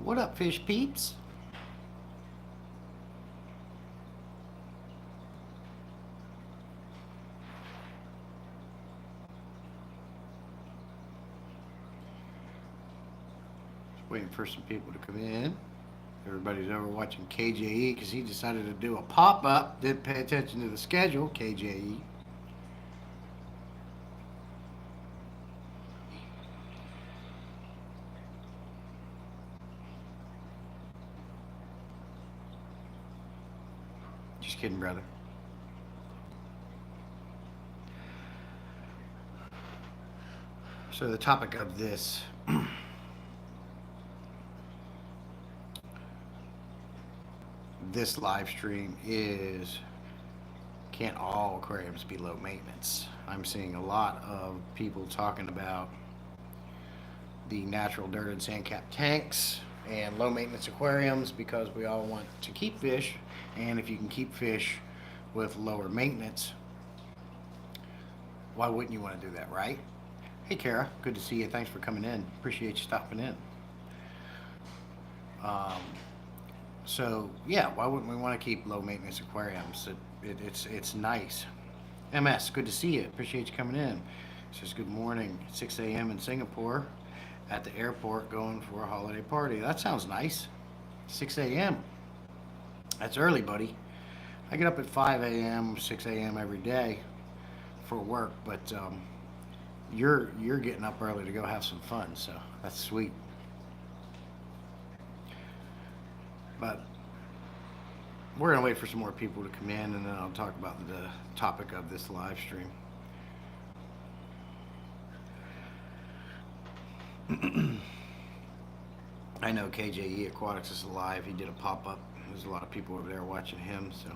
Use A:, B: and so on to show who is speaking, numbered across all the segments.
A: What up, fish peeps? Just waiting for some people to come in. Everybody's over watching KJE because he decided to do a pop-up. Didn't pay attention to the schedule, KJE. Just kidding, brother. So the topic of this live stream is, can't all aquariums be low maintenance? I'm seeing a lot of people talking about the natural dirt and sand cap tanks and low maintenance aquariums because we all want to keep fish, and if you can keep fish with lower maintenance, why wouldn't you want to do that, right? Hey Kara, good to see you. Thanks for coming in. Appreciate you stopping in. So yeah, why wouldn't we want to keep low maintenance aquariums? It's nice. MS, good to see you. Appreciate you coming in. It says good morning. 6 a.m. in Singapore at the airport going for a holiday party. That sounds nice. 6 a.m. That's early, buddy. I get up at 5 a.m., 6 a.m. every day for work, but you're getting up early to go have some fun, so that's sweet. But we're gonna wait for some more people to come in, and then I'll talk about the topic of this live stream. I know KJE Aquatics is live. He did a pop-up. There's a lot of people over there watching him, so.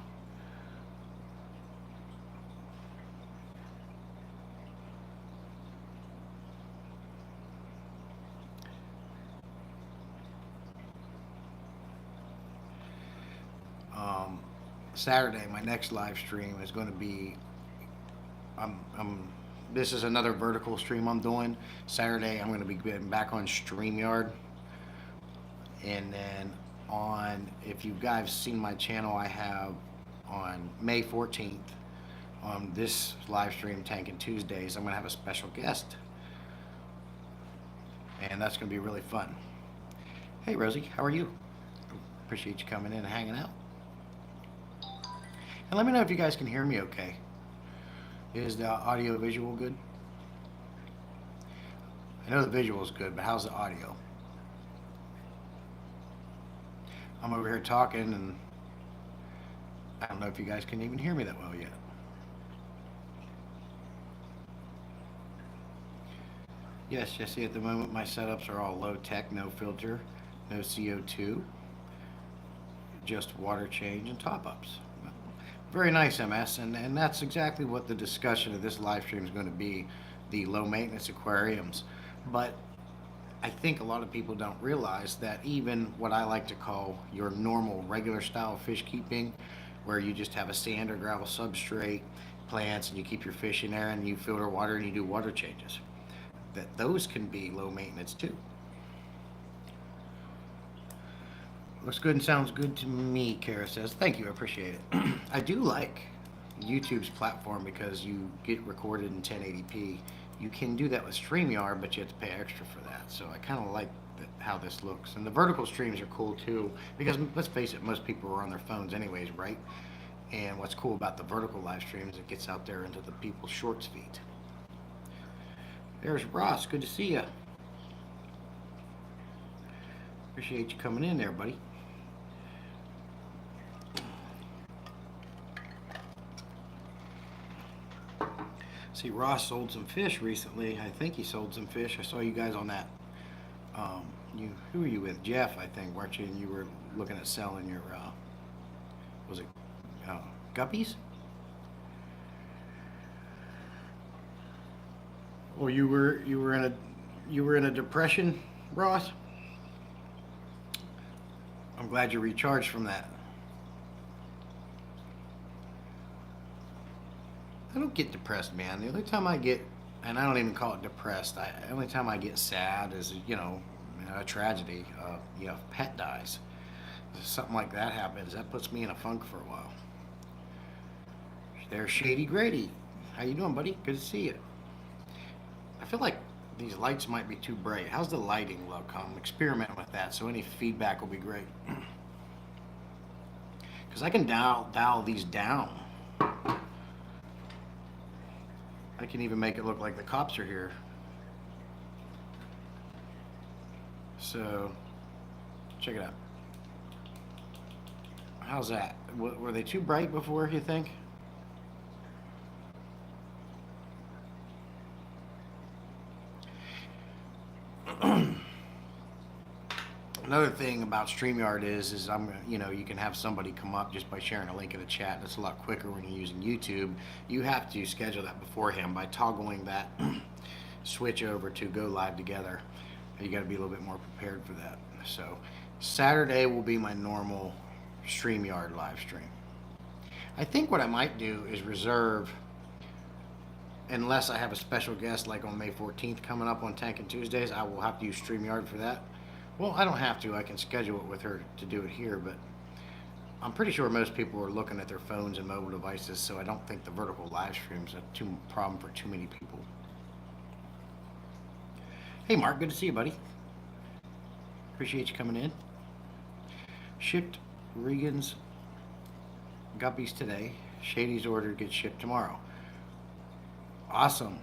A: Saturday, my next live stream is going to be, this is another vertical stream I'm doing. Saturday, I'm going to be getting back on StreamYard. And then if you guys seen my channel, I have on May 14th, on this live stream, Tanking Tuesdays, I'm going to have a special guest. And that's going to be really fun. Hey, Rosie, how are you? Appreciate you coming in and hanging out. And let me know if you guys can hear me okay. Is the audio visual good? I know the visual is good, but how's the audio? I'm over here talking, and I don't know if you guys can even hear me that well yet. Yes, Jesse, at the moment my setups are all low tech, no filter, no CO2, just water change and top ups. Very nice, MS, and that's exactly what the discussion of this live stream is going to be, the low maintenance aquariums. But I think a lot of people don't realize that even what I like to call your normal regular style fish keeping, where you just have a sand or gravel substrate, plants, and you keep your fish in there and you filter water and you do water changes, that those can be low maintenance too. Looks good and sounds good to me, Kara says. Thank you, I appreciate it. I do like YouTube's platform because you get recorded in 1080p. You can do that with StreamYard, but you have to pay extra for that. So I kind of like how this looks. And the vertical streams are cool too, because let's face it, most people are on their phones anyways, right? And what's cool about the vertical live streams, it gets out there into the people's shorts feed. There's Ross, good to see you. Appreciate you coming in there, buddy. See, Ross sold some fish recently. I think he sold some fish. I saw you guys on that. Who were you with? Jeff, I think, weren't you? And you were looking at selling your, was it guppies? Or you were in a depression, Ross? I'm glad you recharged from that. I don't get depressed, man. The only time I get, and I don't even call it depressed, the only time I get sad is, a tragedy. Pet dies. If something like that happens, that puts me in a funk for a while. There's Shady Grady. How you doing, buddy? Good to see you. I feel like these lights might be too bright. How's the lighting look? I'm experimenting with that, so any feedback will be great. Because I can dial these down. I can even make it look like the cops are here. So, check it out. How's that? Were they too bright before, you think? Another thing about StreamYard is you can have somebody come up just by sharing a link in the chat. That's a lot quicker when you're using YouTube. You have to schedule that beforehand by toggling that switch over to go live together. You got to be a little bit more prepared for that. So Saturday will be my normal StreamYard live stream. I think what I might do is reserve, unless I have a special guest like on May 14th coming up on Tank and Tuesdays, I will have to use StreamYard for that. Well, I don't have to. I can schedule it with her to do it here, but I'm pretty sure most people are looking at their phones and mobile devices, so I don't think the vertical live stream's a problem for too many people. Hey, Mark, good to see you, buddy. Appreciate you coming in. Shipped Regan's guppies today. Shady's order gets shipped tomorrow. Awesome.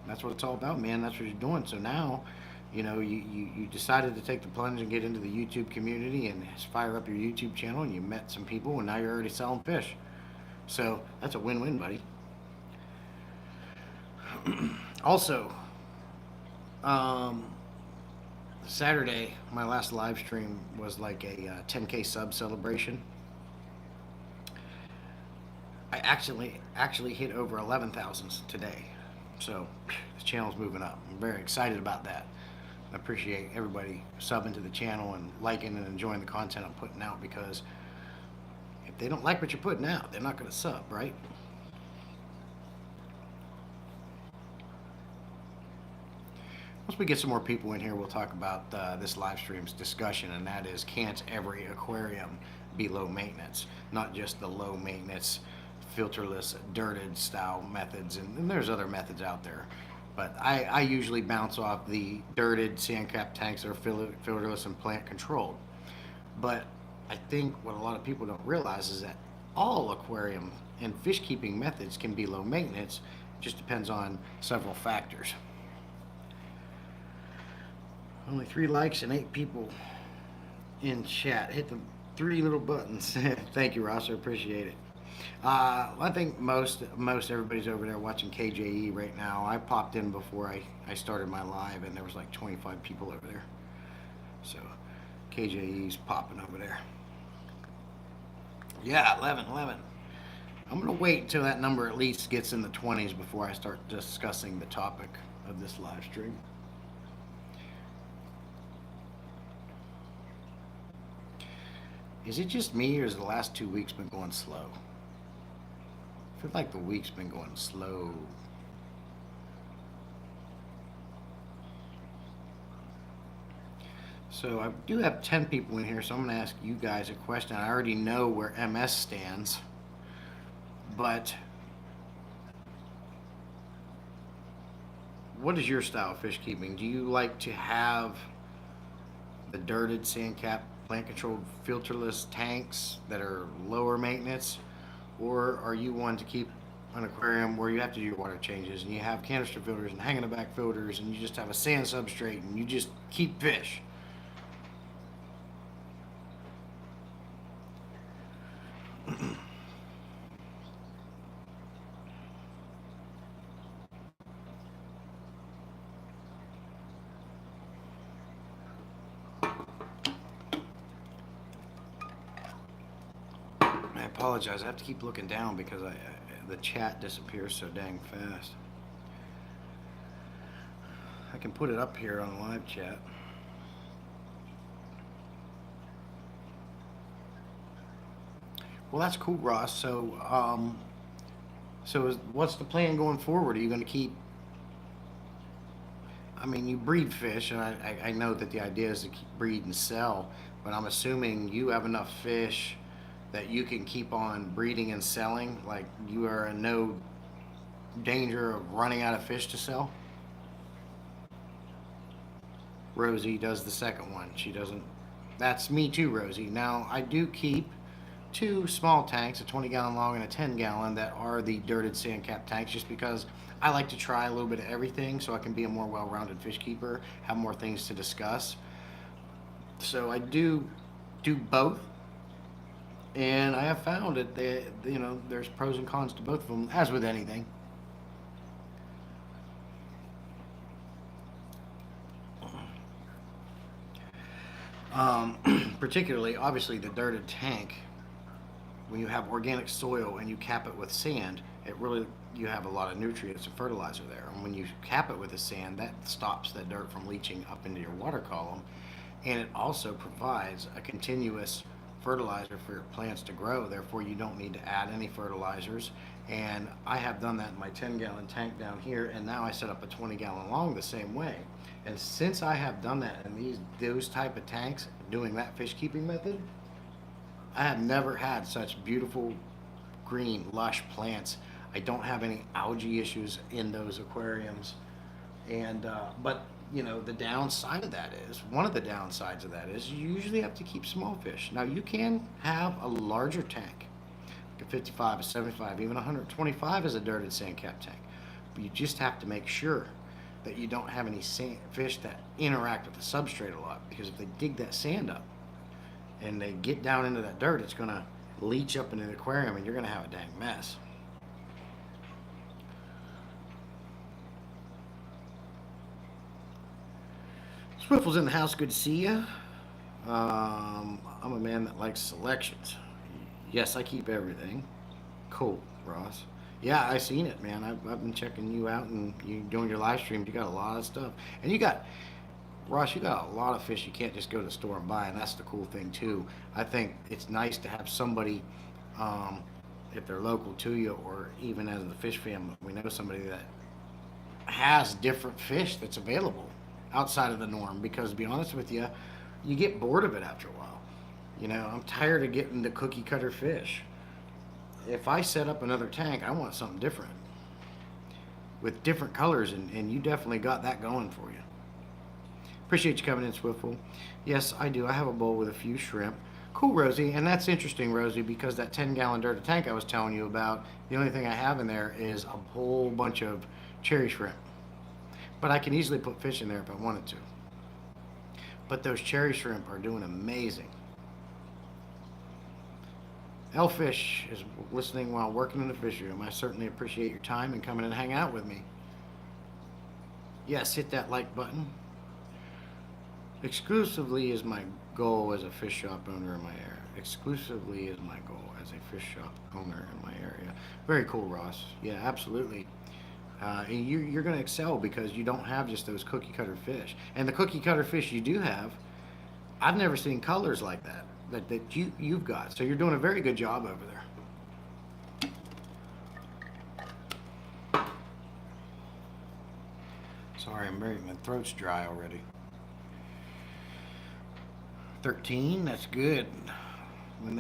A: That's what it's all about, man. That's what you're doing. So now, you decided to take the plunge and get into the YouTube community and fire up your YouTube channel, and you met some people, and now you're already selling fish. So that's a win-win, buddy. Also, Saturday, my last live stream was like a 10K sub celebration. I actually hit over 11,000 today. So the channel's moving up. I'm very excited about that. I appreciate everybody subbing to the channel and liking and enjoying the content I'm putting out, because if they don't like what you're putting out, they're not going to sub, right? Once we get some more people in here, we'll talk about this live stream's discussion, and that is, can't every aquarium be low maintenance? Not just the low maintenance, filterless, dirted style methods, and there's other methods out there. But I usually bounce off the dirted sand cap tanks that are filterless and plant controlled. But I think what a lot of people don't realize is that all aquarium and fish keeping methods can be low maintenance. It just depends on several factors. Only 3 likes and 8 people in chat. Hit the 3 little buttons. Thank you, Ross. I appreciate it. I think most everybody's over there watching KJE right now. I popped in before I started my live, and there was like 25 people over there. So KJE's popping over there. Yeah, 11. I'm going to wait until that number at least gets in the 20s before I start discussing the topic of this live stream. Is it just me, or has the last 2 weeks been going slow? I feel like the week's been going slow. So I do have 10 people in here, so I'm going to ask you guys a question. I already know where MS stands, but what is your style of fish keeping? Do you like to have the dirted sand cap plant controlled filterless tanks that are lower maintenance, or are you one to keep an aquarium where you have to do your water changes and you have canister filters and hanging the back filters and you just have a sand substrate and you just keep fish? I apologize. I have to keep looking down because the chat disappears so dang fast. I can put it up here on the live chat. Well, that's cool, Ross. So, what's the plan going forward? Are you going to keep I mean, you breed fish, and I know that the idea is to keep breed and sell, but I'm assuming you have enough fish that you can keep on breeding and selling. Like you are in no danger of running out of fish to sell. Rosie does the second one. She doesn't. That's me too, Rosie. Now, I do keep two small tanks, a 20-gallon long and a 10-gallon, that are the dirted sand cap tanks, just because I like to try a little bit of everything so I can be a more well-rounded fish keeper, have more things to discuss. So I do both, and I have found that there's pros and cons to both of them, as with anything. Particularly, obviously, the dirted tank, when you have organic soil and you cap it with sand, it really, you have a lot of nutrients and fertilizer there. And when you cap it with the sand, that stops that dirt from leaching up into your water column, and it also provides a continuous fertilizer for your plants to grow. Therefore, you don't need to add any fertilizers. And I have done that in my 10-gallon tank down here, and now I set up a 20-gallon long the same way. And since I have done that in those type of tanks, doing that fish keeping method, I have never had such beautiful green lush plants. I don't have any algae issues in those aquariums. And but the downside of that is, one of the downsides of that is, you usually have to keep small fish. Now you can have a larger tank, like a 55, a 75, even 125 is a dirted sand cap tank. But you just have to make sure that you don't have any fish that interact with the substrate a lot, because if they dig that sand up and they get down into that dirt, it's going to leach up into the aquarium and you're going to have a dang mess. Swiffle's in the house. Good to see you. I'm a man that likes selections. Yes, I keep everything. Cool, Ross. Yeah, I seen it, man. I've been checking you out, and you doing your live streams. You got a lot of stuff, and Ross. You got a lot of fish. You can't just go to the store and buy, and that's the cool thing too. I think it's nice to have somebody, if they're local to you, or even as the fish family, we know somebody that has different fish that's available outside of the norm. Because to be honest with you, you get bored of it after a while. I'm tired of getting the cookie cutter fish. If I set up another tank, I want something different with different colors, and you definitely got that going for you. Appreciate you coming in, Swiffle. Yes, I do. I have a bowl with a few shrimp. Cool, Rosie. And that's interesting, Rosie, because that 10-gallon dirty tank I was telling you about, the only thing I have in there is a whole bunch of cherry shrimp. But I can easily put fish in there if I wanted to. But those cherry shrimp are doing amazing. Elfish is listening while working in the fish room. I certainly appreciate your time and coming and hang out with me. Yes, hit that like button. Exclusively is my goal as a fish shop owner in my area. Exclusively is my goal as a fish shop owner in my area. Very cool, Ross. Yeah, absolutely. And you're going to excel because you don't have just those cookie cutter fish. And the cookie cutter fish you do have, I've never seen colors like that you've got. So you're doing a very good job over there. Sorry, my throat's dry already. 13, that's good. When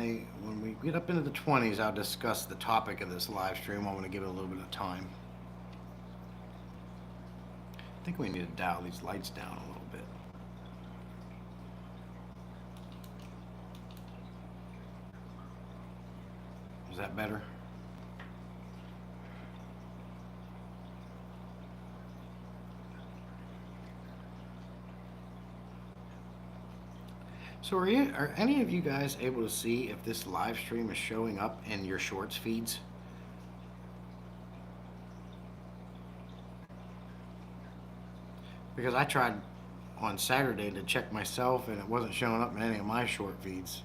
A: we get up into the 20s, I'll discuss the topic of this live stream. I want to give it a little bit of time. I think we need to dial these lights down a little bit. Is that better? So are any of you guys able to see if this live stream is showing up in your shorts feeds? Because I tried on Saturday to check myself and it wasn't showing up in any of my short feeds.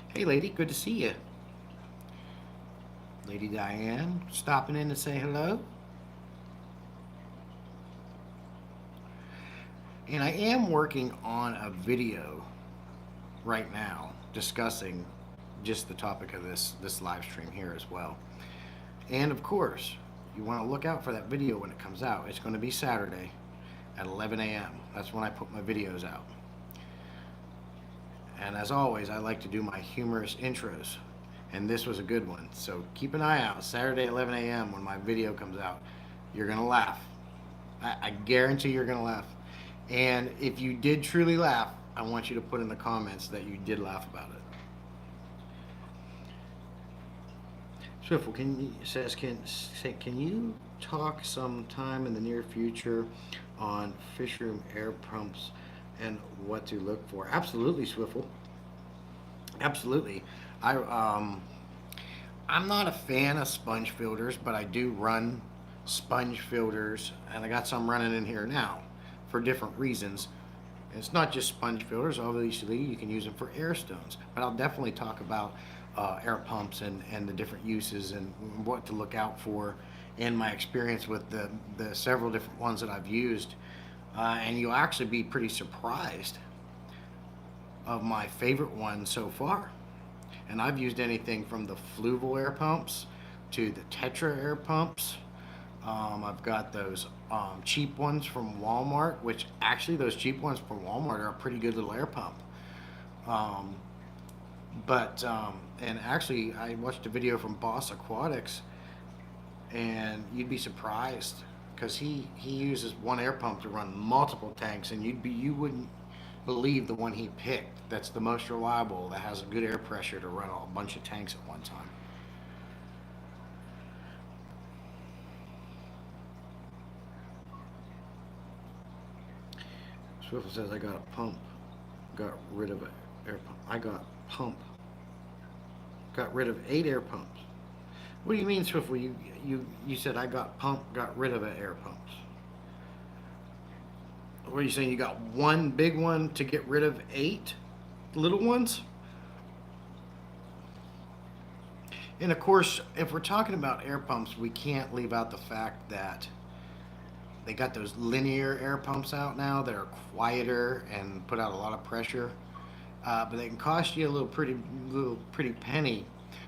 A: Hey lady, good to see you. Lady Diane, stopping in to say hello. And I am working on a video right now discussing just the topic of this live stream here as well. And of course, you want to look out for that video when it comes out. It's going to be Saturday at 11 a.m. That's when I put my videos out. And as always, I like to do my humorous intros. And this was a good one. So keep an eye out. Saturday at 11 a.m. when my video comes out. You're going to laugh. I guarantee you're going to laugh. And if you did truly laugh, I want you to put in the comments that you did laugh about it. Swiffle can you talk sometime in the near future on fish room air pumps and what to look for? Absolutely, Swiffle. Absolutely. I'm not a fan of sponge filters, but I do run sponge filters, and I got some running in here now for different reasons. And it's not just sponge filters. Obviously, you can use them for air stones, but I'll definitely talk about air pumps and the different uses and what to look out for in my experience with the several different ones that I've used. And you'll actually be pretty surprised of my favorite one so far. And I've used anything from the Fluval air pumps to the Tetra air pumps. I've got those cheap ones from Walmart, which actually those cheap ones from Walmart are a pretty good little air pump. And actually I watched a video from Boss Aquatics, and you'd be surprised because he uses one air pump to run multiple tanks, and you wouldn't believe the one he picked that's the most reliable, that has a good air pressure to run a bunch of tanks at one time. Swiffle says I got a pump, got rid of an air pump. I got rid of 8 air pumps. What do you mean, Swiffle? You said I got rid of an air pumps. What are you saying? You got one big one to get rid of 8 little ones? And of course, if we're talking about air pumps, we can't leave out the fact that they got those linear air pumps out now that are quieter and put out a lot of pressure. But they can cost you a little pretty penny.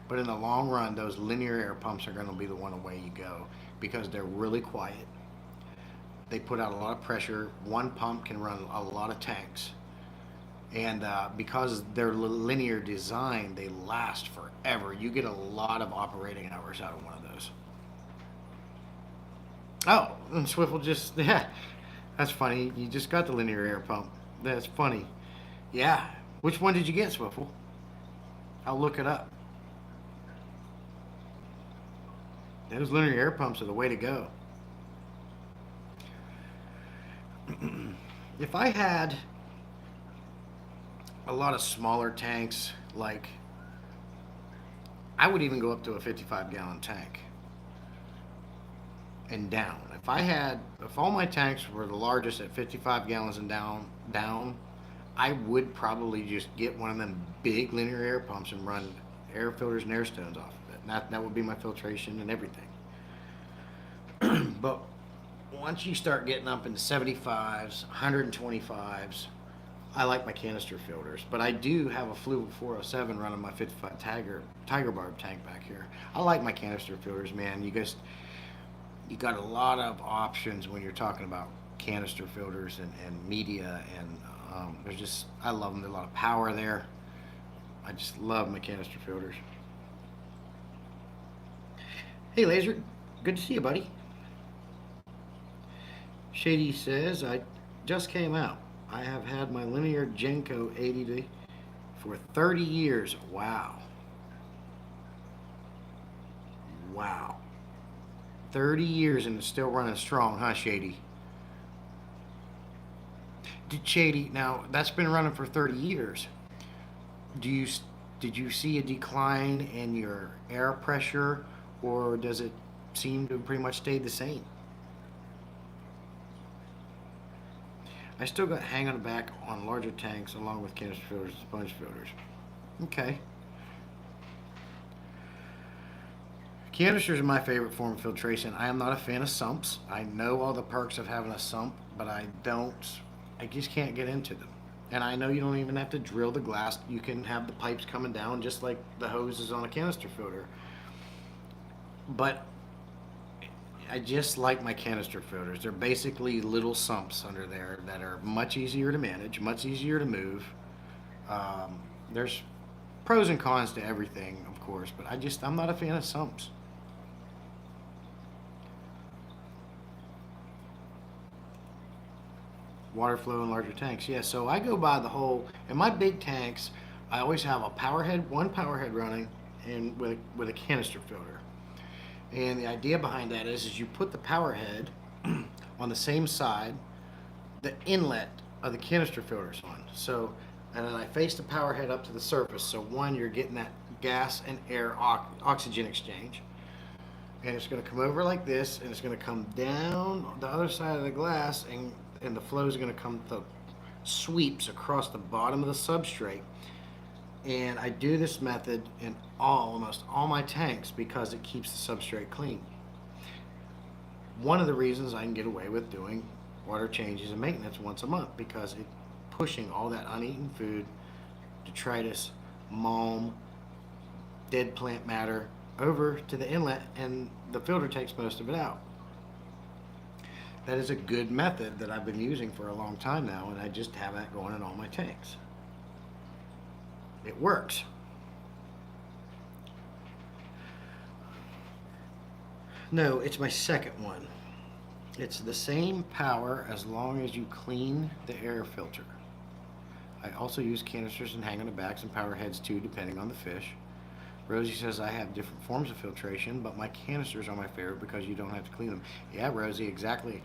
A: But in the long run, those linear air pumps are going to be the one way you go because they're really quiet. They put out a lot of pressure. One pump can run a lot of tanks. And because they're linear design, they last forever. You get a lot of operating hours out of one of those. Oh, and Swiffle just, yeah, that's funny. You just got the linear air pump. That's funny. Yeah. Which one did you get, Swiffle? I'll look it up. Those linear air pumps are the way to go. If I had a lot of smaller tanks, like I would even go up to a 55-gallon tank and down. If all my tanks were the largest at 55 gallons and down, I would probably just get one of them big linear air pumps and run air filters and air stones off of it. That would be my filtration and everything. But once you start getting up into 75s, 125s, I like my canister filters. But I do have a Fluval 407 running my 55 Tiger Barb tank back here. I like my canister filters, man. You got a lot of options when you're talking about canister filters and media, and I love them. There's a lot of power there. I just love my canister filters. Hey Laser, good to see you, buddy. Shady says, I just came out. I have had my linear Genco 80 for 30 years. Wow. 30 years and it's still running strong, huh, Shady? Shady, now that's been running for 30 years. Did you see a decline in your air pressure, or does it seem to pretty much stay the same? I still got hang on the back on larger tanks along with canister filters and sponge filters. Okay. Canisters are my favorite form of filtration. I am not a fan of sumps. I know all the perks of having a sump, but I just can't get into them. And I know you don't even have to drill the glass. You can have the pipes coming down just like the hoses on a canister filter. But I just like my canister filters. They're basically little sumps under there that are much easier to manage, much easier to move. There's pros and cons to everything, of course, but I'm not a fan of sumps. Water flow in larger tanks. Yeah, so I go by the whole. In my big tanks, I always have a power head, one power head running, and with a canister filter. And the idea behind that is you put the power head on the same side the inlet of the canister filters on. So, and then I face the power head up to the surface. So one, you're getting that gas and air oxygen exchange. And it's going to come over like this, and it's going to come down the other side of the glass, and the flow is going to come to sweeps across the bottom of the substrate. And I do this method in almost all my tanks because it keeps the substrate clean. One of the reasons I can get away with doing water changes and maintenance once a month, because it's pushing all that uneaten food, detritus, malm, dead plant matter over to the inlet, and the filter takes most of it out. That is a good method that I've been using for a long time now, and I just have that going in all my tanks. It works. No, it's my second one. It's the same power as long as you clean the air filter. I also use canisters and hang on the backs and power heads too, depending on the fish. Rosie says I have different forms of filtration, but my canisters are my favorite because you don't have to clean them. Yeah, Rosie, exactly.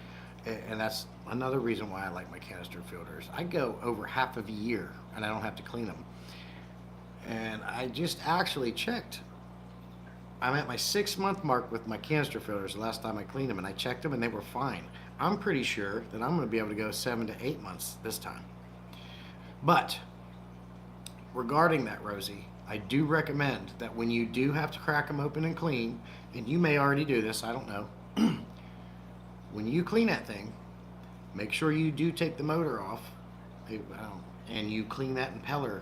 A: And that's another reason why I like my canister filters. I go over half of a year and I don't have to clean them. And I just actually checked. I'm at my 6-month mark with my canister filters the last time I cleaned them, and I checked them and they were fine. I'm pretty sure that I'm going to be able to go 7 to 8 months this time. But regarding that, Rosie, I do recommend that when you do have to crack them open and clean, and you may already do this, I don't know, when you clean that thing, make sure you do take the motor off, and you clean that impeller.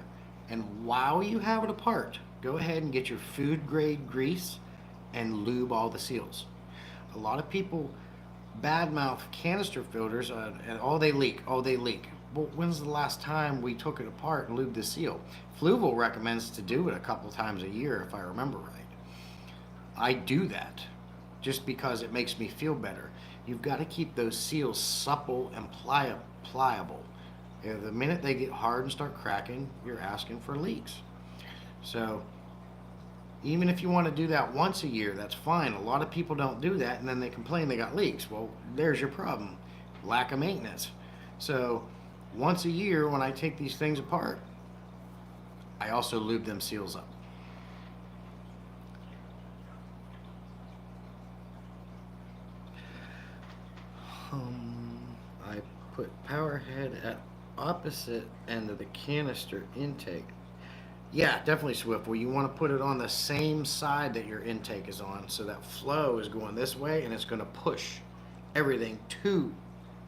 A: And while you have it apart, go ahead and get your food grade grease and lube all the seals. A lot of people badmouth canister filters and they leak. Well, when's the last time we took it apart and lubed the seal? Fluval recommends to do it a couple times a year, if I remember right. I do that just because it makes me feel better. You've got to keep those seals supple and pliable. The minute they get hard and start cracking, you're asking for leaks. So even if you want to do that once a year, that's fine. A lot of people don't do that, and then they complain they got leaks. Well, there's your problem. Lack of maintenance. So once a year, when I take these things apart, I also lube them seals up. I put power head at opposite end of the canister intake. Yeah, definitely swivel. You want to put it on the same side that your intake is on, so that flow is going this way, and it's going to push everything to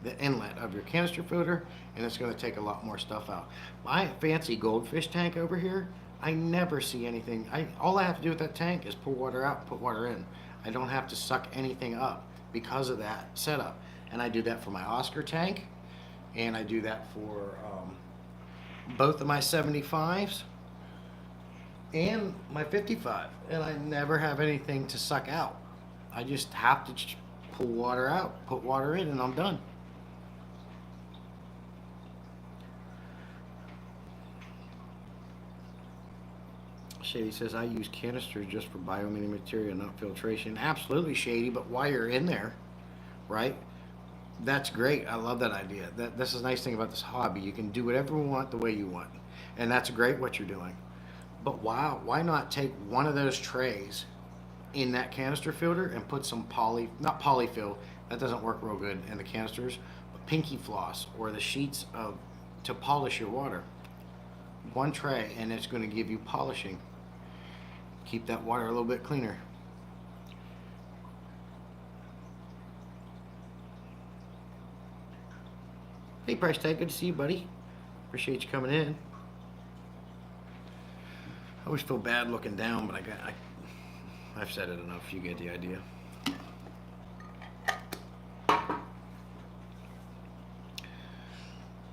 A: the inlet of your canister filter, and it's going to take a lot more stuff out. My fancy goldfish tank over here, I never see anything. All I have to do with that tank is pull water out, put water in. I don't have to suck anything up because of that setup. And I do that for my Oscar tank, and I do that for both of my 75s and my 55, and I never have anything to suck out. I just have to pull water out, put water in, and I'm done. Shady says, I use canisters just for biomini material, not filtration. Absolutely, Shady, but while you're in there, right? That's great. I love that idea. This is a nice thing about this hobby. You can do whatever you want the way you want. And that's great what you're doing. But why not take one of those trays in that canister filter and put some not polyfill, that doesn't work real good in the canisters, but pinky floss or the sheets to polish your water. One tray, and it's going to give you polishing. Keep that water a little bit cleaner. Hey, Price Tag, good to see you, buddy. Appreciate you coming in. I always feel bad looking down, but I've said it enough. You get the idea.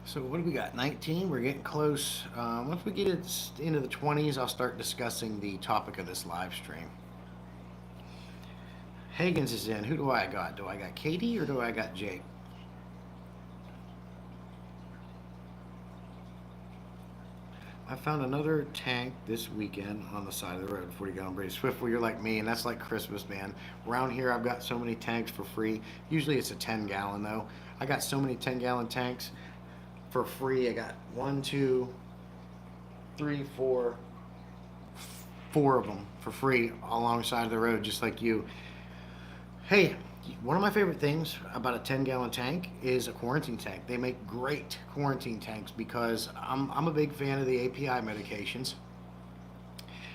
A: So what do we got? 19. We're getting close. Once we get it into the 20s, I'll start discussing the topic of this live stream. Higgins is in. Who do I got? Do I got Katie or do I got Jake? I found another tank this weekend on the side of the road, 40 gallon brace. Swift, well, you're like me, and that's like Christmas, man. Around here, I've got so many tanks for free. Usually it's a 10 gallon, though. I got so many 10-gallon tanks for free. I got one, two, three, four of them for free alongside the road, just like you. Hey, one of my favorite things about a 10-gallon tank is a quarantine tank. They make great quarantine tanks because I'm a big fan of the API medications.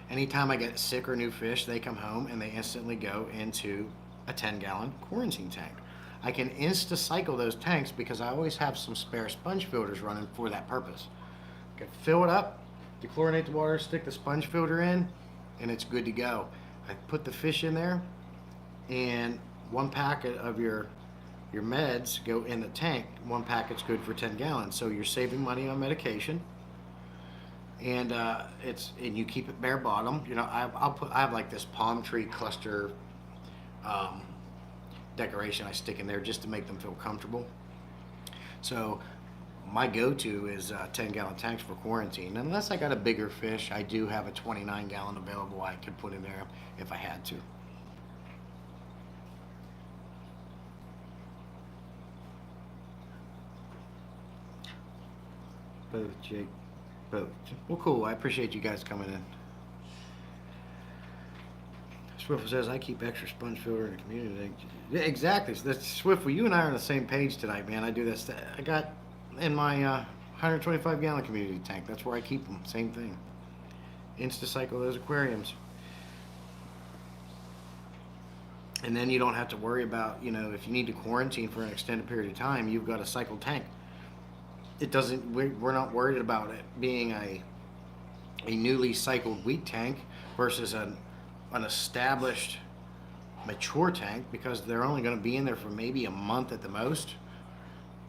A: Anytime I get sick or new fish, they come home and they instantly go into a 10-gallon quarantine tank. I can insta-cycle those tanks because I always have some spare sponge filters running for that purpose. I can fill it up, dechlorinate the water, stick the sponge filter in, and it's good to go. I put the fish in there, and one packet of your meds go in the tank. One packet's good for 10 gallons, so you're saving money on medication, and and you keep it bare bottom. You know, I have like this palm tree cluster decoration I stick in there just to make them feel comfortable. So my go-to is 10-gallon tanks for quarantine. Unless I got a bigger fish, I do have a 29-gallon available I could put in there if I had to. Both, Jake. Both. Well, cool. I appreciate you guys coming in. Swiftle says, I keep extra sponge filter in the community. Yeah, exactly. So that's Swiftle. You and I are on the same page tonight, man. I do this. I got in my 125-gallon community tank. That's where I keep them. Same thing. Insta-cycle those aquariums. And then you don't have to worry about, you know, if you need to quarantine for an extended period of time, you've got a cycled tank. It doesn't, we're not worried about it being a newly cycled wheat tank versus an established mature tank, because they're only going to be in there for maybe a month at the most.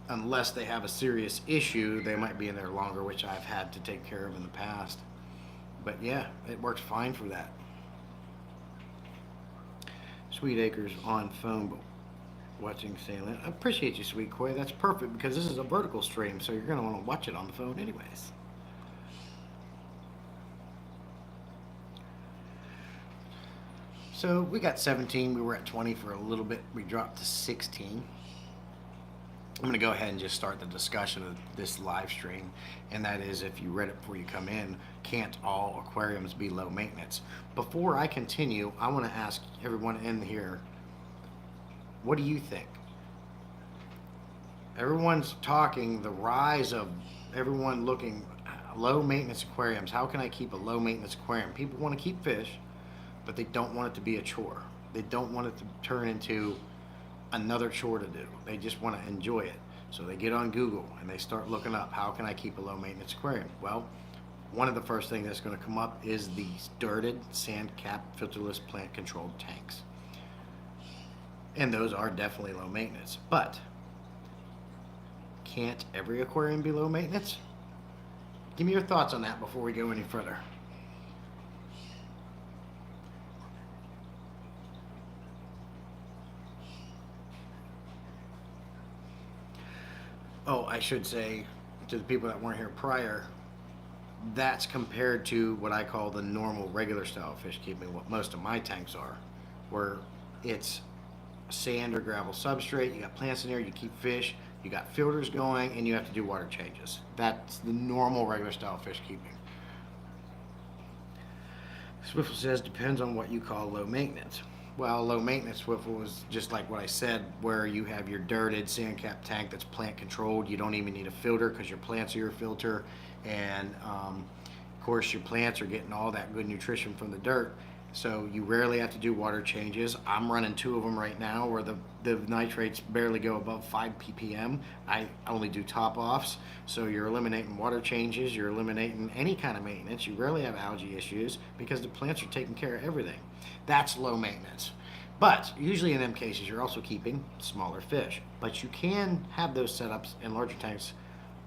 A: Unless they have a serious issue, they might be in there longer, which I've had to take care of in the past. But yeah, it works fine for that. Sweet Acres on phone, but watching Salient. I appreciate you, Sweet Koi. That's perfect because this is a vertical stream, so you're going to want to watch it on the phone anyways. So we got 17. We were at 20 for a little bit. We dropped to 16. I'm going to go ahead and just start the discussion of this live stream, and that is, if you read it before you come in, can't all aquariums be low maintenance? Before I continue, I want to ask everyone in here, what do you think? Everyone's talking the rise of everyone looking low maintenance aquariums. How can I keep a low maintenance aquarium? People want to keep fish, but they don't want it to be a chore. They don't want it to turn into another chore to do. They just want to enjoy it. So they get on Google and they start looking up, how can I keep a low maintenance aquarium? Well, one of the first things that's going to come up is these dirted sand cap filterless plant controlled tanks. And those are definitely low maintenance. But can't every aquarium be low maintenance? Give me your thoughts on that before we go any further. Oh, I should say to the people that weren't here prior, that's compared to what I call the normal regular style fish keeping, what most of my tanks are, where it's sand or gravel substrate, you got plants in there, you keep fish, you got filters going, and you have to do water changes. That's the normal regular style fish keeping. Swiffle says, depends on what you call low maintenance. Well, low maintenance, Swiffle, is just like what I said, where you have your dirted sand cap tank that's plant controlled. You don't even need a filter because your plants are your filter. And of course, your plants are getting all that good nutrition from the dirt. So you rarely have to do water changes. I'm running 2 of them right now where the nitrates barely go above 5 ppm. I only do top offs. So you're eliminating water changes. You're eliminating any kind of maintenance. You rarely have algae issues because the plants are taking care of everything. That's low maintenance. But usually in them cases, you're also keeping smaller fish. But you can have those setups in larger tanks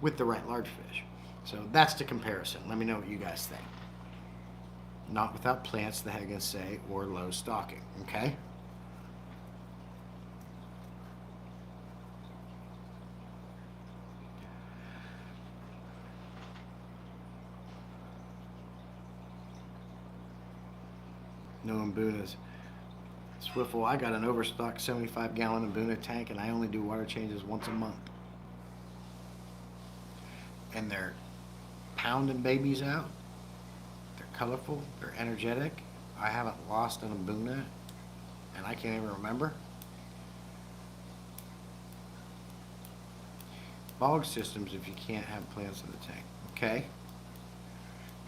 A: with the right large fish. So that's the comparison. Let me know what you guys think. Not without plants, the Higgins say, or low stocking. Okay? No Mbunas. Swiffle, I got an overstocked 75-gallon Mbuna tank, and I only do water changes once a month. And they're pounding babies out. They're colorful. They're energetic. I haven't lost an Mbuna, and I can't even remember. Bog systems if you can't have plants in the tank. Okay?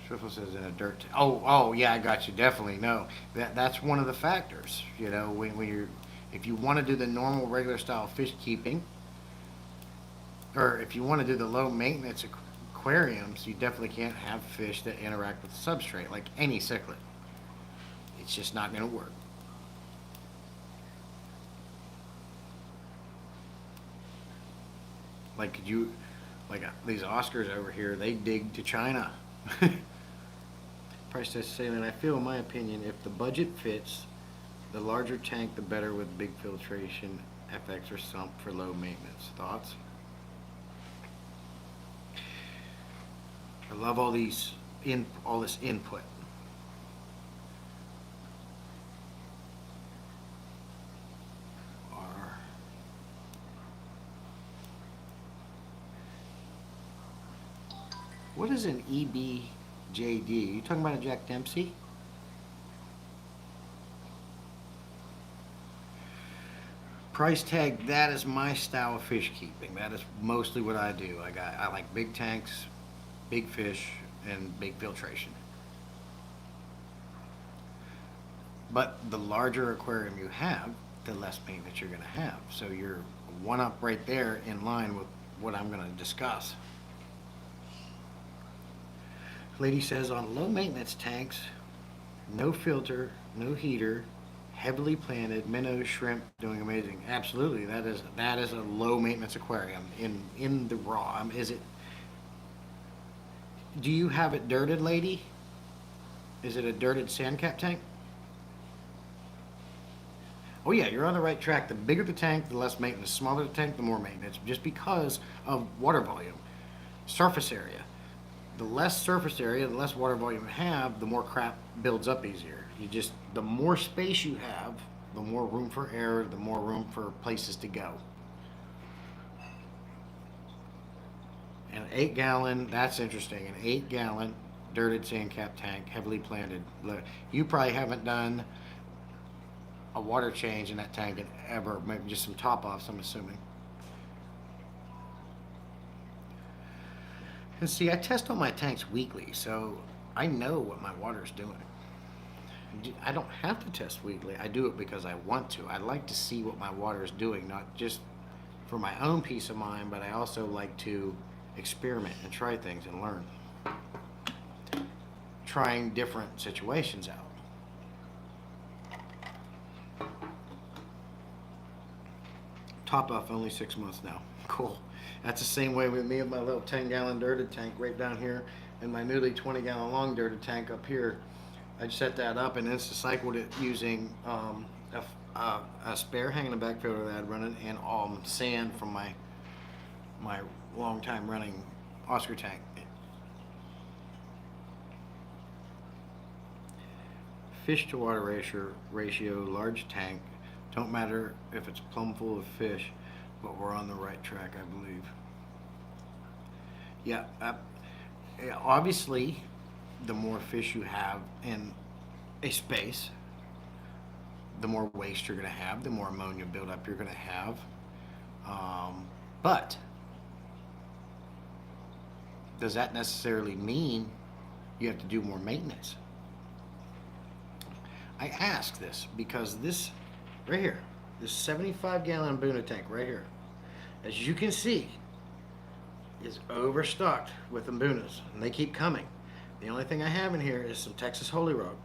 A: Swiffle says in a dirt. Oh, yeah, I got you. Definitely no. That's one of the factors. You know, when you're, if you want to do the normal regular style fish keeping, or if you want to do the low maintenance aquariums, you definitely can't have fish that interact with the substrate like any cichlid. It's just not going to work. Like these Oscars over here, they dig to China. Price test saline. I feel, in my opinion, if the budget fits, the larger tank, the better with big filtration, FX or sump for low maintenance. Thoughts? I love all this input. What is an EBJD? You talking about a Jack Dempsey? Price tag, that is my style of fish keeping. That is mostly what I do. I like big tanks, big fish, and big filtration. But the larger aquarium you have, the less maintenance you're going to have. So you're one up right there in line with what I'm going to discuss. Lady says on low maintenance tanks, no filter, no heater, heavily planted, minnows, shrimp, doing amazing. Absolutely, that is a low maintenance aquarium in the raw. Is it? Do you have it dirted, lady? Is it a dirted sand cap tank? Oh yeah, you're on the right track. The bigger the tank, the less maintenance. The smaller the tank, the more maintenance, just because of water volume, surface area. The less surface area, the less water volume you have, the more crap builds up easier. The more space you have, the more room for error, the more room for places to go. An 8-gallon, that's interesting, an 8-gallon dirted sand cap tank, heavily planted. You probably haven't done a water change in that tank in ever, maybe just some top offs, I'm assuming. And see, I test all my tanks weekly, so I know what my water's doing. I don't have to test weekly. I do it because I want to. I like to see what my water is doing, not just for my own peace of mind, but I also like to experiment and try things and learn. Trying different situations out. Top off only 6 months now. Cool. That's the same way with me with my little 10-gallon dirted tank right down here and my newly 20-gallon long dirted tank up here. I just set that up and insta-cycled it using a spare hanging and back filter that I had running and sand from my long time running Oscar tank. Fish to water ratio, large tank. Don't matter if it's plumb full of fish, but we're on the right track, I believe. Yeah, obviously, the more fish you have in a space, the more waste you're going to have, the more ammonia buildup you're going to have. But does that necessarily mean you have to do more maintenance? I ask this because this right here, this 75-gallon Mbuna tank right here, as you can see, is overstocked with Mbunas, and they keep coming. The only thing I have in here is some Texas Holy Rock,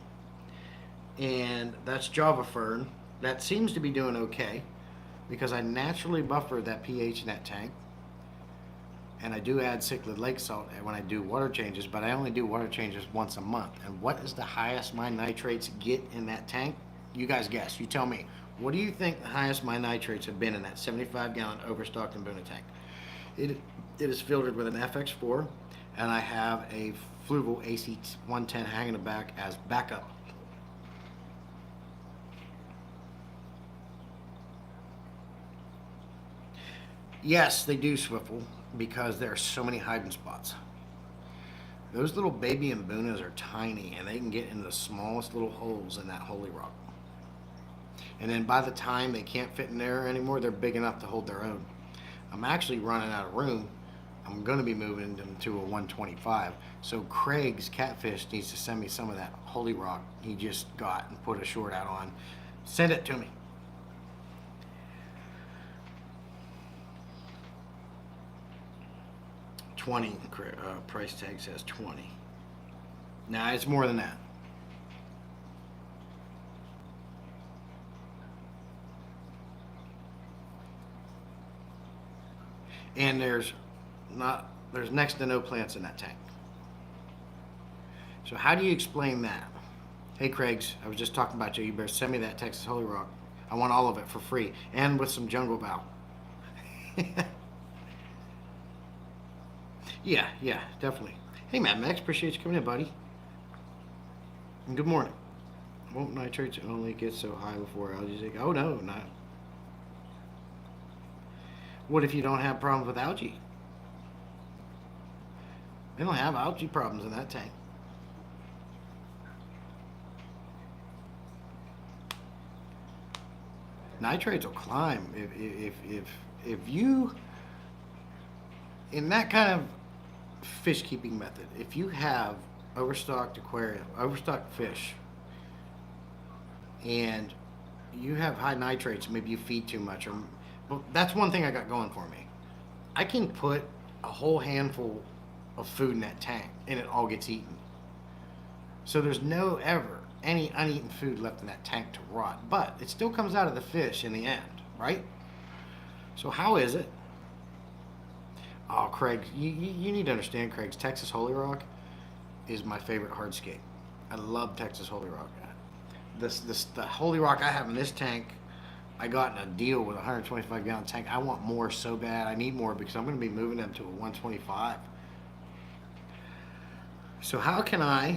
A: and that's Java Fern. That seems to be doing okay because I naturally buffer that pH in that tank, and I do add cichlid lake salt when I do water changes, but I only do water changes once a month. And what is the highest my nitrates get in that tank? You guys guess. You tell me. What do you think the highest my nitrates have been in that 75-gallon overstocked Mbuna tank? It is filtered with an FX4, and I have a Fluval AC110 hanging in the back as backup. Yes, they do swivel because there are so many hiding spots. Those little baby Mbunas are tiny, and they can get into the smallest little holes in that holy rock. And then by the time they can't fit in there anymore, they're big enough to hold their own. I'm actually running out of room. I'm going to be moving them to a 125. So Craig's Catfish needs to send me some of that holy rock he just got and put a short out on. Send it to me. $20 price tag says 20. Nah, it's more than that. And there's next to no plants in that tank. So how do you explain that? Hey Craigs, I was just talking about you. You better send me that Texas Holy Rock. I want all of it for free and with some jungle bow. Yeah, definitely. Hey Matt Max, appreciate you coming in, buddy. And good morning. Won't nitrates only get so high before algae? Oh no, not. What if you don't have problems with algae? They don't have algae problems in that tank. Nitrates will climb if you, in that kind of fish keeping method, if you have overstocked aquarium, overstocked fish, and you have high nitrates, maybe you feed too much, or well, that's one thing I got going for me. I can put a whole handful of food in that tank and it all gets eaten. So there's no ever any uneaten food left in that tank to rot, but it still comes out of the fish in the end, right? So how is it? Oh, Craig, you need to understand, Craig's Texas Holy Rock is my favorite hardscape. I love Texas Holy Rock. The Holy Rock I have in this tank, I got in a deal with a 125-gallon tank. I want more so bad. I need more because I'm going to be moving them to a 125. So how can I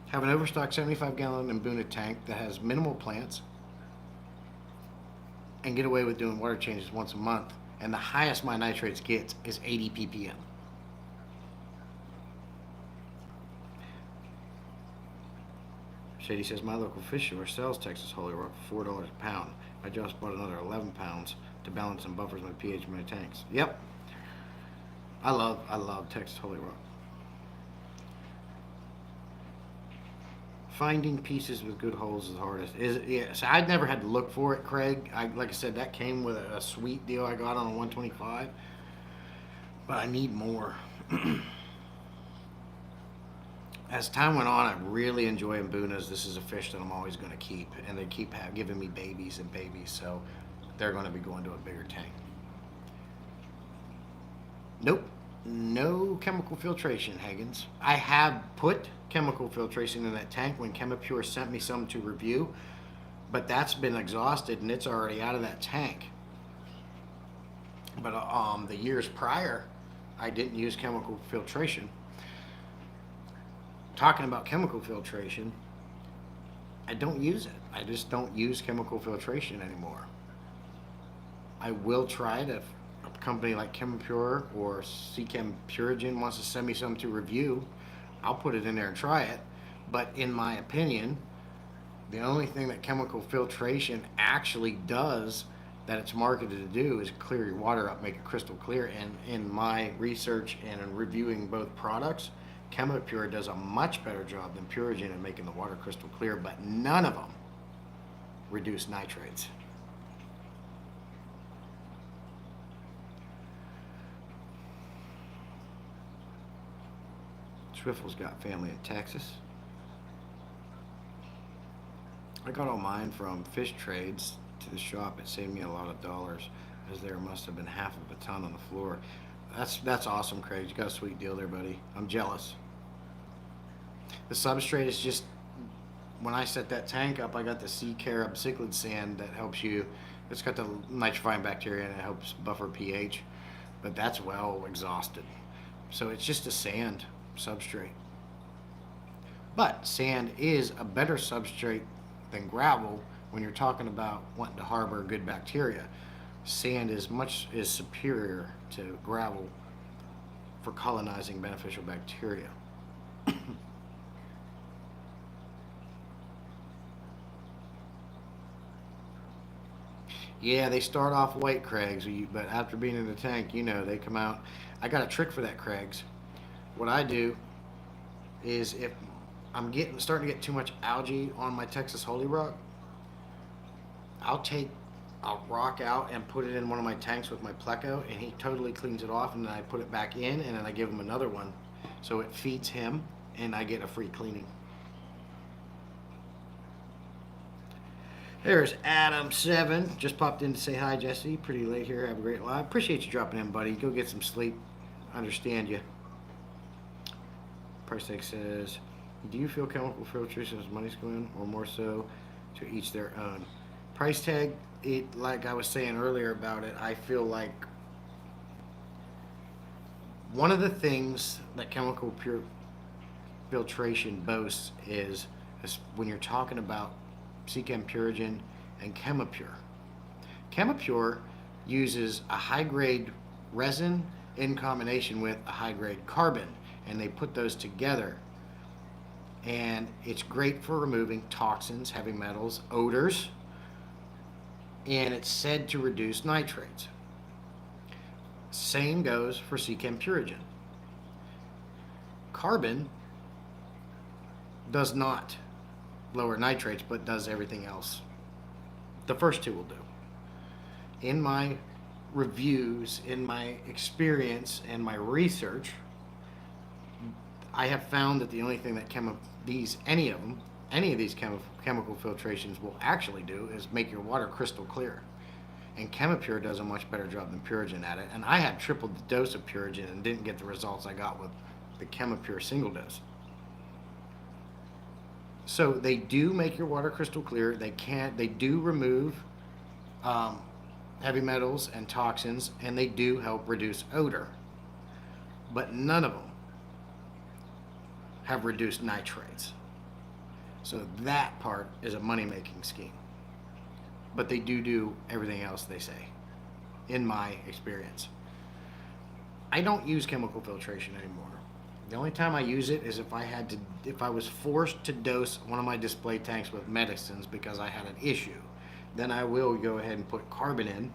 A: have an overstocked 75-gallon Mbuna tank that has minimal plants and get away with doing water changes once a month, and the highest my nitrates gets is 80 ppm? Shady says, my local fish store sells Texas Holy Rock for $4 a pound. I just bought another 11 pounds to balance and buffers my pH in my tanks. Yep. I love Texas Holy Rock. Finding pieces with good holes is the hardest. Yeah, so I'd never had to look for it, Craig. Like I said, that came with a sweet deal I got on a 125. But I need more. As time went on, I really enjoy Mbunas. This is a fish that I'm always going to keep, and they keep giving me babies and babies, so they're going to be going to a bigger tank. Nope, no chemical filtration, Higgins. I have put chemical filtration in that tank when Chemipure sent me some to review, but that's been exhausted and it's already out of that tank. But the years prior, I didn't use chemical filtration. Talking about chemical filtration, I don't use it. I just don't use chemical filtration anymore. I will try it if a company like Chemipure or Seachem Purigen wants to send me some to review. I'll put it in there and try it. But in my opinion, the only thing that chemical filtration actually does that it's marketed to do is clear your water up, make it crystal clear. And in my research and in reviewing both products, Chemipure does a much better job than Purigen in making the water crystal clear, but none of them reduce nitrates. Swiftle's got family in Texas. I got all mine from fish trades to the shop. It saved me a lot of dollars, as there must have been half of a ton on the floor. That's awesome, Craig. You got a sweet deal there, buddy. I'm jealous. The substrate is just, when I set that tank up, I got the sea carob cichlid sand that helps you. It's got the nitrifying bacteria and it helps buffer pH, but that's well exhausted. So it's just a sand substrate. But sand is a better substrate than gravel when you're talking about wanting to harbor good bacteria. Sand is superior to gravel for colonizing beneficial bacteria. Yeah, they start off white, Craigs, but after being in the tank, they come out. I got a trick for that, Craigs. What I do is, if I'm starting to get too much algae on my Texas Holy Rock, I'll take a rock out and put it in one of my tanks with my pleco, and he totally cleans it off, and then I put it back in, and then I give him another one. So it feeds him, and I get a free cleaning. There's Adam7. Just popped in to say hi, Jesse. Pretty late here. Have a great live. Appreciate you dropping in, buddy. Go get some sleep. Understand you. Price tag says, do you feel chemical filtration as money's going, or more so to each their own? Price tag, like I was saying earlier about it, I feel like one of the things that chemical filtration boasts is when you're talking about Seachem Purigen and Chemipure. Chemipure uses a high-grade resin in combination with a high-grade carbon, and they put those together. And it's great for removing toxins, heavy metals, odors, and it's said to reduce nitrates. Same goes for Seachem Purigen. Carbon does not lower nitrates, but does everything else. The first two will do. In my reviews, in my experience, and my research, I have found that the only thing that any of these chemical filtrations will actually do is make your water crystal clear. And Chemipure does a much better job than Purigen at it. And I had tripled the dose of Purigen and didn't get the results I got with the Chemipure single dose. So they do make your water crystal clear. They do remove heavy metals and toxins, and they do help reduce odor. But none of them have reduced nitrates. So that part is a money-making scheme. But they do everything else they say, in my experience. I don't use chemical filtration anymore. The only time I use it is if I was forced to dose one of my display tanks with medicines because I had an issue. Then I will go ahead and put carbon in,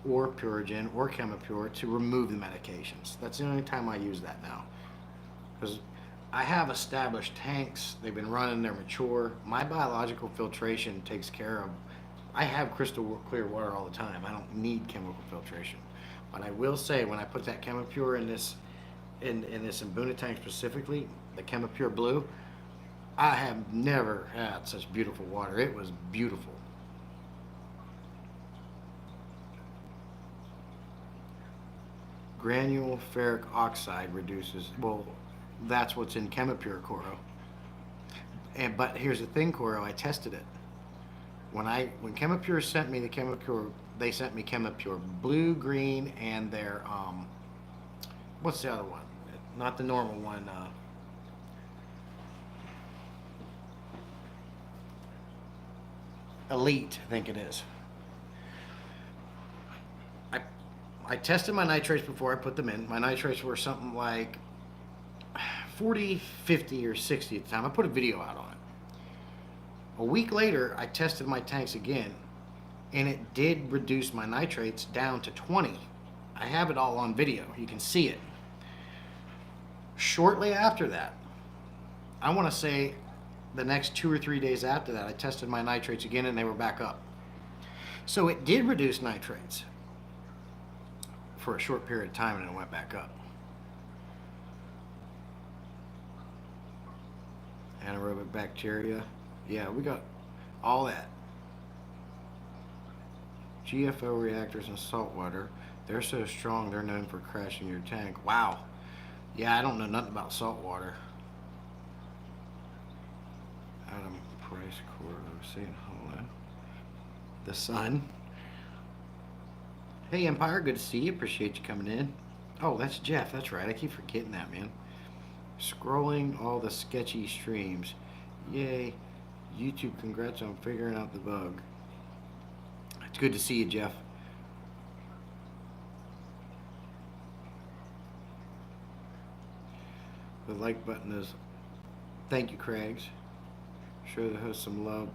A: or Purigen, or Chemipure to remove the medications. That's the only time I use that now. Because I have established tanks, they've been running, they're mature. My biological filtration takes care of, I have crystal clear water all the time. I don't need chemical filtration. But I will say, when I put that Chemipure in this Mbuna tank specifically, the Chemipure Blue, I have never had such beautiful water. It was beautiful. Granule ferric oxide reduces, well, that's what's in Chemipure, Coro. But here's the thing, Coro, I tested it. When Chemipure sent me the Chemipure, they sent me Chemipure Blue, Green, and their, what's the other one? Not the normal one. Elite, I think it is. I tested my nitrates before I put them in. My nitrates were something like 40, 50, or 60 at the time. I put a video out on it. A week later, I tested my tanks again, and it did reduce my nitrates down to 20. I have it all on video. You can see it. Shortly after that, I want to say the next 2 or 3 days after that, I tested my nitrates again, and they were back up. So it did reduce nitrates for a short period of time, and it went back up. Anaerobic bacteria. Yeah, we got all that. GFO reactors in salt water. They're so strong they're known for crashing your tank. Wow. Yeah, I don't know nothing about salt water. Adam Price Corps saying hello. The Sun. Hey Empire, good to see you. Appreciate you coming in. Oh, that's Jeff. That's right. I keep forgetting that, man. Scrolling all the sketchy streams. Yay. YouTube, congrats on figuring out the bug. It's good to see you, Jeff. The like button is thank you, Craigs. Show the host some love.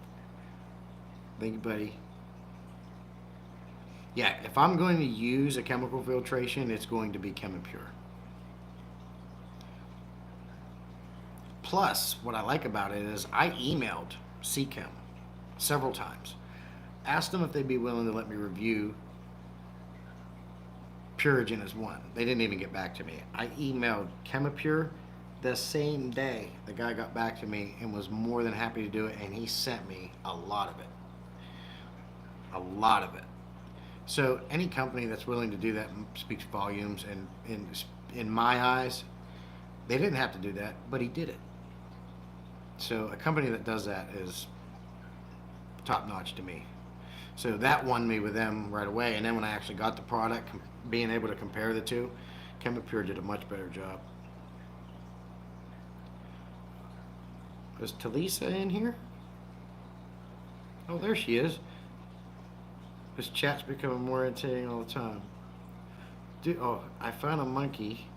A: Thank you, buddy. Yeah, if I'm going to use a chemical filtration, it's going to be ChemiPure. Plus, what I like about it is I emailed CChem several times. Asked them if they'd be willing to let me review Purigen as one. They didn't even get back to me. I emailed ChemiPure the same day. The guy got back to me and was more than happy to do it, and he sent me a lot of it. A lot of it. So any company that's willing to do that speaks volumes, and in my eyes, they didn't have to do that, but he did it. So a company that does that is top notch to me. So that won me with them right away. And then when I actually got the product, being able to compare the two, ChemiPure did a much better job. Is Talisa in here? Oh, there she is. This chat's becoming more irritating all the time. Dude, oh, I found a monkey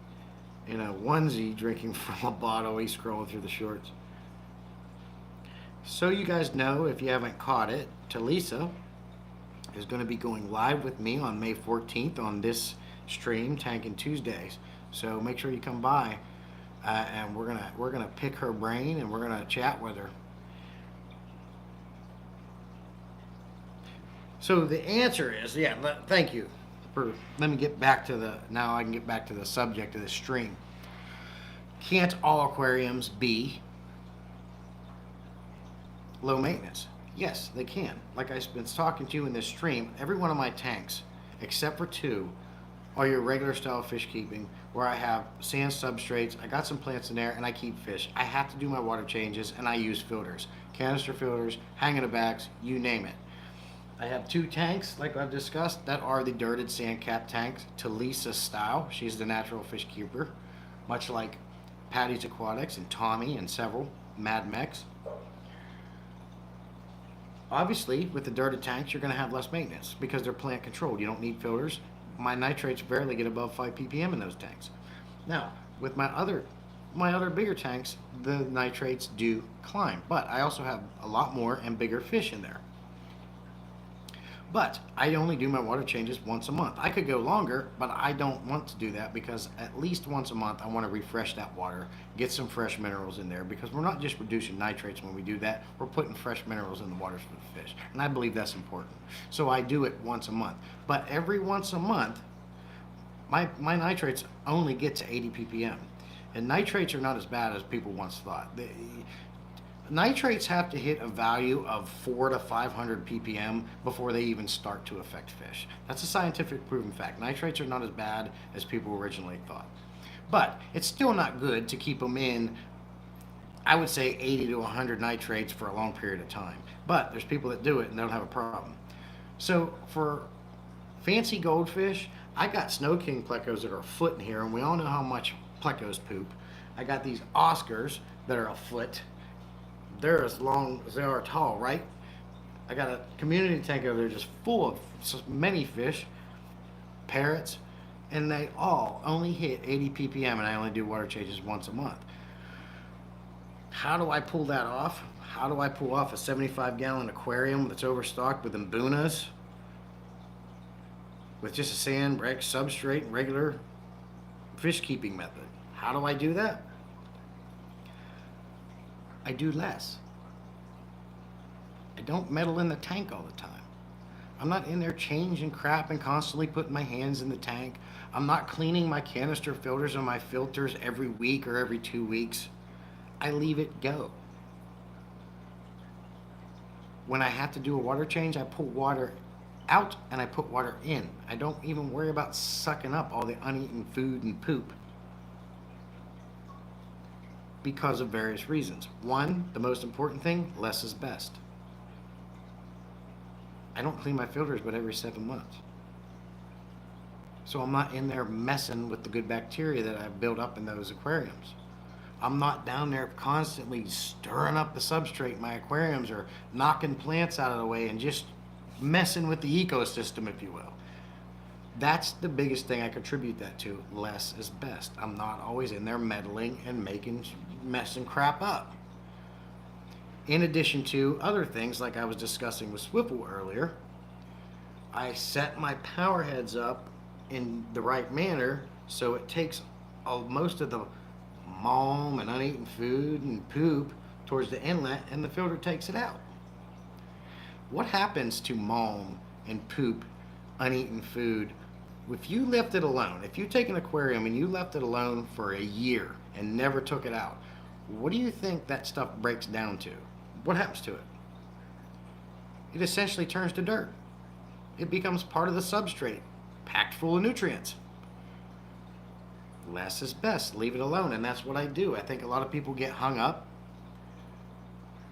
A: in a onesie drinking from a bottle. He's scrolling through the shorts. So you guys know, if you haven't caught it, Talisa is going to be going live with me on May 14th on this stream, Tanking Tuesdays. So make sure you come by, and we're gonna pick her brain and we're gonna chat with her. So the answer is, yeah. Thank you for. Let me get back to the. Now I can get back to the subject of this stream. Can't all aquariums be low maintenance? Yes, they can. Like I've been talking to you in this stream, every one of my tanks, except for two, are your regular style fish keeping, where I have sand substrates, I got some plants in there, and I keep fish. I have to do my water changes, and I use filters. Canister filters, hanging the backs, you name it. I have two tanks, like I've discussed, that are the dirted sand cap tanks, Talisa style. She's the natural fish keeper, much like Patty's Aquatics and Tommy and several Mad Mex. Obviously, with the dirted tanks, you're going to have less maintenance because they're plant controlled. You don't need filters. My nitrates barely get above 5 ppm in those tanks. Now, with my other bigger tanks, the nitrates do climb, but I also have a lot more and bigger fish in there. But I only do my water changes once a month. I could go longer, but I don't want to do that because at least once a month I want to refresh that water, get some fresh minerals in there, because we're not just reducing nitrates when we do that, we're putting fresh minerals in the waters for the fish. And I believe that's important. So I do it once a month. But every once a month, my nitrates only get to 80 ppm. And nitrates are not as bad as people once thought. Nitrates have to hit a value of 400 to 500 ppm before they even start to affect fish. That's a scientific proven fact. Nitrates are not as bad as people originally thought. But it's still not good to keep them in, I would say, 80 to 100 nitrates for a long period of time. But there's people that do it and don't have a problem. So for fancy goldfish, I got Snow King plecos that are a foot in here, and we all know how much plecos poop. I got these Oscars that are a foot. They're as long as they are tall, right? I got a community tank over there just full of many fish, parrots, and they all only hit 80 ppm, and I only do water changes once a month. How do I pull that off? How do I pull off a 75-gallon aquarium that's overstocked with mbunas, with just a sand, substrate, and regular fish keeping method? How do I do that? I do less. I don't meddle in the tank all the time. I'm not in there changing crap and constantly putting my hands in the tank. I'm not cleaning my canister filters and my filters every week or every 2 weeks. I leave it go. When I have to do a water change, I pull water out and I put water in. I don't even worry about sucking up all the uneaten food and poop because of various reasons. One, the most important thing, less is best. I don't clean my filters but every 7 months. So I'm not in there messing with the good bacteria that I've built up in those aquariums. I'm not down there constantly stirring up the substrate in my aquariums or knocking plants out of the way and just messing with the ecosystem, if you will. That's the biggest thing I contribute that to. Less is best. I'm not always in there meddling and making mess and crap up. In addition to other things like I was discussing with Swivel earlier, I set my power heads up in the right manner so it takes most of the malm and uneaten food and poop towards the inlet and the filter takes it out. What happens to malm and poop, uneaten food, if you left it alone? If you take an aquarium and you left it alone for a year and never took it out, what do you think that stuff breaks down to? What happens to it? It essentially turns to dirt. It becomes part of the substrate, packed full of nutrients. Less is best. Leave it alone, and that's what I do. I think a lot of people get hung up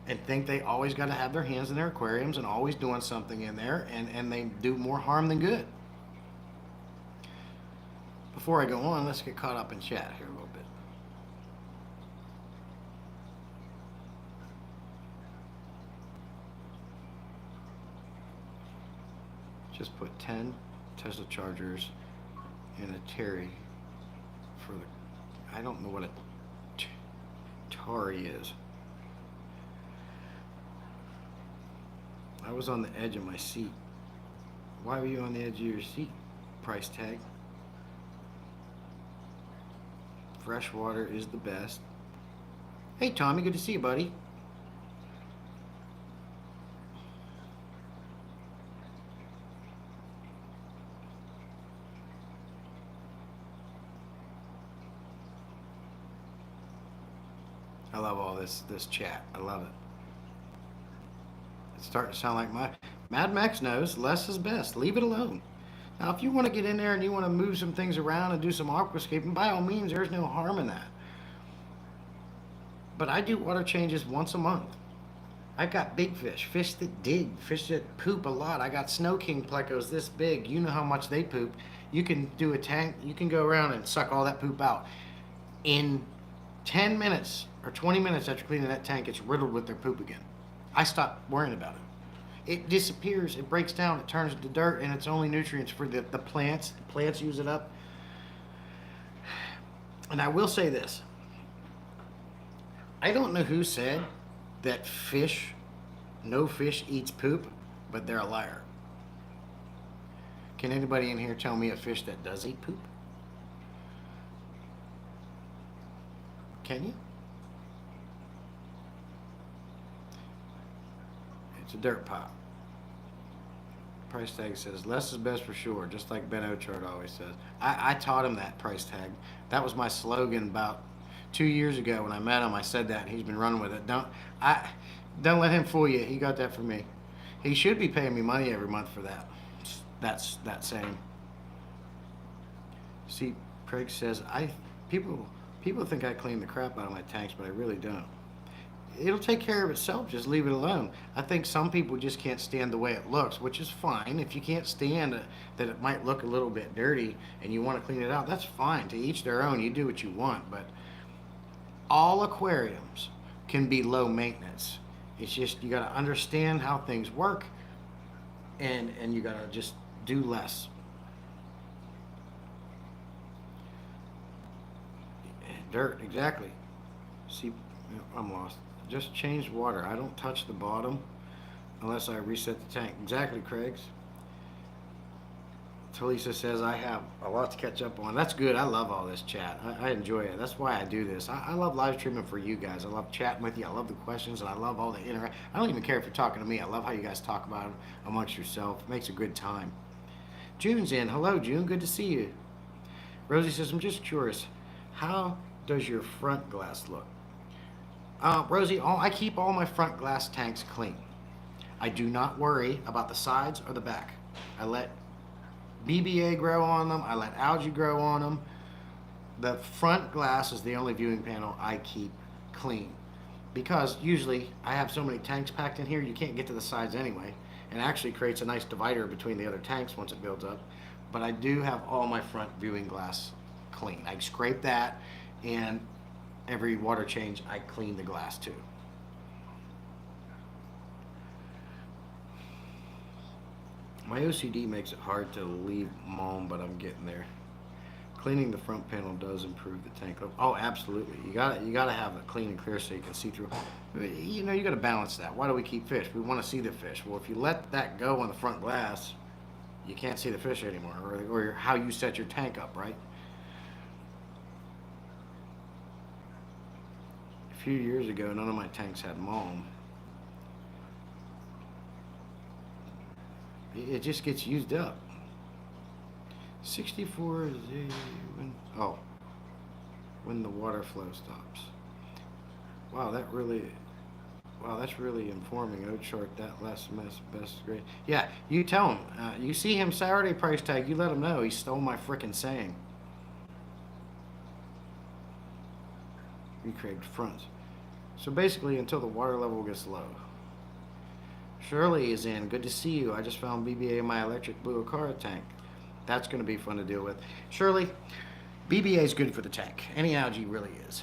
A: and think they always got to have their hands in their aquariums and always doing something in there, and they do more harm than good. Before I go on, let's get caught up in chat here a little bit. Just put 10 Tesla chargers in a Terry for the, I don't know what a Tari is. I was on the edge of my seat. Why were you on the edge of your seat? Price tag. Fresh water is the best. Hey Tommy, good to see you, buddy. I love all this chat. I love it. It's starting to sound like my Mad Max knows less is best. Leave it alone. Now, if you want to get in there and you want to move some things around and do some aquascaping, by all means, there's no harm in that. But I do water changes once a month. I've got big fish that dig, fish that poop a lot. I got snow king plecos this big. You know how much they poop. You can do a tank. You can go around and suck all that poop out. In 10 minutes or 20 minutes after cleaning that tank, it's riddled with their poop again. I stopped worrying about it. It disappears, it breaks down, it turns into dirt, and it's only nutrients for the plants. The plants use it up. And I will say this. I don't know who said that no fish eats poop, but they're a liar. Can anybody in here tell me a fish that does eat poop? Can you? It's a dirt pile. Price tag says less is best for sure, just like Ben Ochard always says. I taught him that price tag. That was my slogan about 2 years ago when I met him. I said that, and he's been running with it. Don't let him fool you. He got that from me. He should be paying me money every month for that. That's that saying. See, Craig says people think I clean the crap out of my tanks, but I really don't. It'll take care of itself. Just leave it alone. I think some people just can't stand the way it looks, which is fine. If you can't stand it, that it might look a little bit dirty and you want to clean it out, that's fine. To each their own. You do what you want. But all aquariums can be low maintenance. It's just you got to understand how things work, and you got to just do less. Dirt, exactly. See, I'm lost. Just change water. I don't touch the bottom unless I reset the tank. Exactly, Craig's. Talisa says I have a lot to catch up on. That's good. I love all this chat. I enjoy it. That's why I do this. I love live streaming for you guys. I love chatting with you. I love the questions, and I love all the interaction. I don't even care if you're talking to me. I love how you guys talk about it amongst yourself. It makes a good time. June's in. Hello, June. Good to see you. Rosie says, I'm just curious. How does your front glass look? Rosie, I keep all my front glass tanks clean. I do not worry about the sides or the back. I let BBA grow on them. I let algae grow on them. The front glass is the only viewing panel I keep clean, because usually I have so many tanks packed in here, you can't get to the sides anyway, and actually creates a nice divider between the other tanks once it builds up. But I do have all my front viewing glass clean. I scrape that, and every water change I clean the glass too. My OCD makes it hard to leave moam, but I'm getting there. Cleaning the front panel does improve the tank look. Oh, absolutely. You gotta have it clean and clear so you can see through. You know, you gotta balance that. Why do we keep fish? We want to see the fish. Well, if you let that go on the front glass, you can't see the fish anymore, or how you set your tank up, right? A few years ago, none of my tanks had moam. It just gets used up. 64 is when the water flow stops. Wow, that's really informing. O chart that less mess best grade. Yeah, you tell him. You see him Saturday price tag. You let him know he stole my frickin' saying. Recreate fronts. So basically, until the water level gets low. Shirley is in. Good to see you. I just found BBA in my electric blue Acara tank. That's going to be fun to deal with. Shirley, BBA is good for the tank. Any algae really is.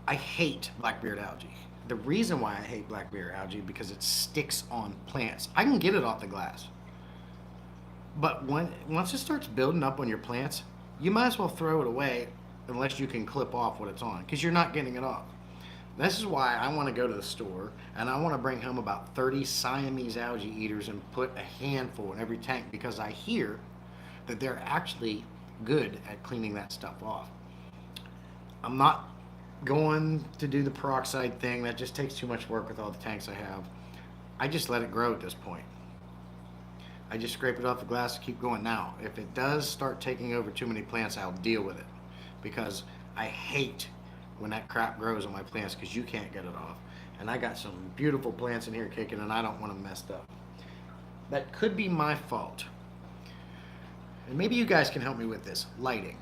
A: I hate blackbeard algae. The reason why I hate blackbeard algae because it sticks on plants. I can get it off the glass. But once it starts building up on your plants, you might as well throw it away unless you can clip off what it's on, because you're not getting it off. This is why I want to go to the store and I want to bring home about 30 Siamese algae eaters and put a handful in every tank, because I hear that they're actually good at cleaning that stuff off. I'm not going to do the peroxide thing. That just takes too much work with all the tanks I have. I just let it grow at this point. I just scrape it off the glass and keep going. Now, if it does start taking over too many plants, I'll deal with it, because I hate when that crap grows on my plants because you can't get it off. And I got some beautiful plants in here kicking and I don't want them messed up. That could be my fault. And maybe you guys can help me with this. Lighting.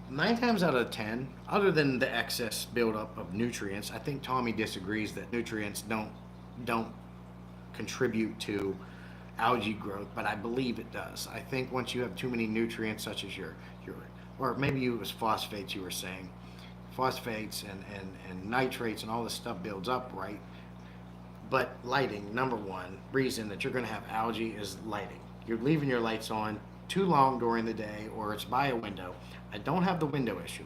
A: 9 times out of 10, other than the excess buildup of nutrients, I think Tommy disagrees that nutrients don't contribute to algae growth, but I believe it does. I think once you have too many nutrients, such as your or maybe it was phosphates you were saying, phosphates and nitrates and all this stuff builds up, right? But lighting, number one reason that you're going to have algae is lighting. You're leaving your lights on too long during the day, or it's by a window. I don't have the window issue,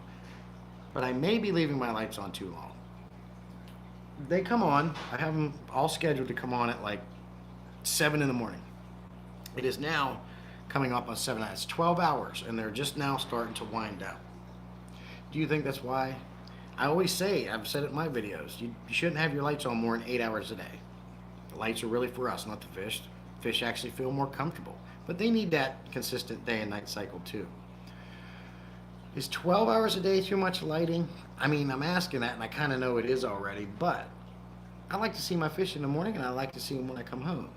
A: but I may be leaving my lights on too long. They come on. I have them all scheduled to come on at like 7 in the morning. It is now coming up on 7. It's 12 hours, and they're just now starting to wind down. Do you think that's why? I always say, I've said it in my videos, you shouldn't have your lights on more than 8 hours a day. The lights are really for us, not the fish. Fish actually feel more comfortable, but they need that consistent day and night cycle too. Is 12 hours a day too much lighting? I mean, I'm asking that, and I kind of know it is already, but I like to see my fish in the morning, and I like to see them when I come home.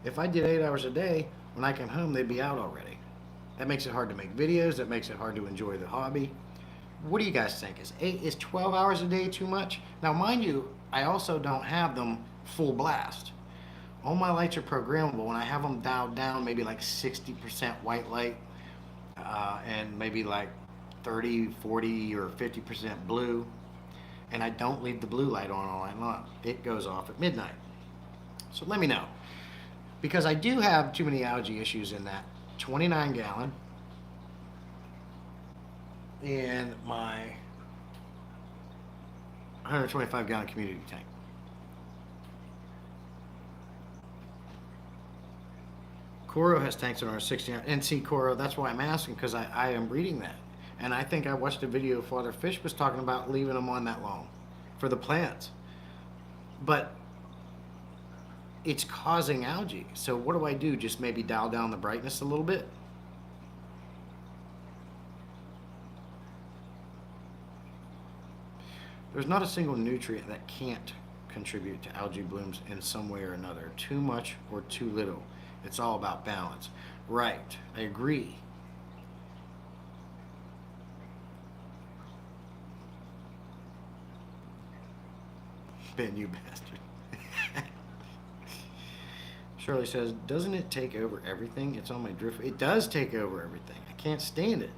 A: If I did 8 hours a day, when I come home, they'd be out already. That makes it hard to make videos. That makes it hard to enjoy the hobby. What do you guys think? Is 12 hours a day too much? Now, mind you, I also don't have them full blast. All my lights are programmable, and I have them dialed down maybe like 60% white light and maybe like 30, 40, or 50% blue. And I don't leave the blue light on all night long. It goes off at midnight. So let me know. Because I do have too many algae issues in that 29 gallon and my 125 gallon community tank. Coro has tanks that are 60, and see, Coro, that's why I'm asking, because I am reading that. And I think I watched a video Father Fish was talking about leaving them on that long for the plants. But it's causing algae. So what do I do? Just maybe dial down the brightness a little bit? There's not a single nutrient that can't contribute to algae blooms in some way or another, too much or too little. It's all about balance. Right. I agree. Ben, you bastard. Shirley says, doesn't it take over everything? It's on my drift. It does take over everything. I can't stand it.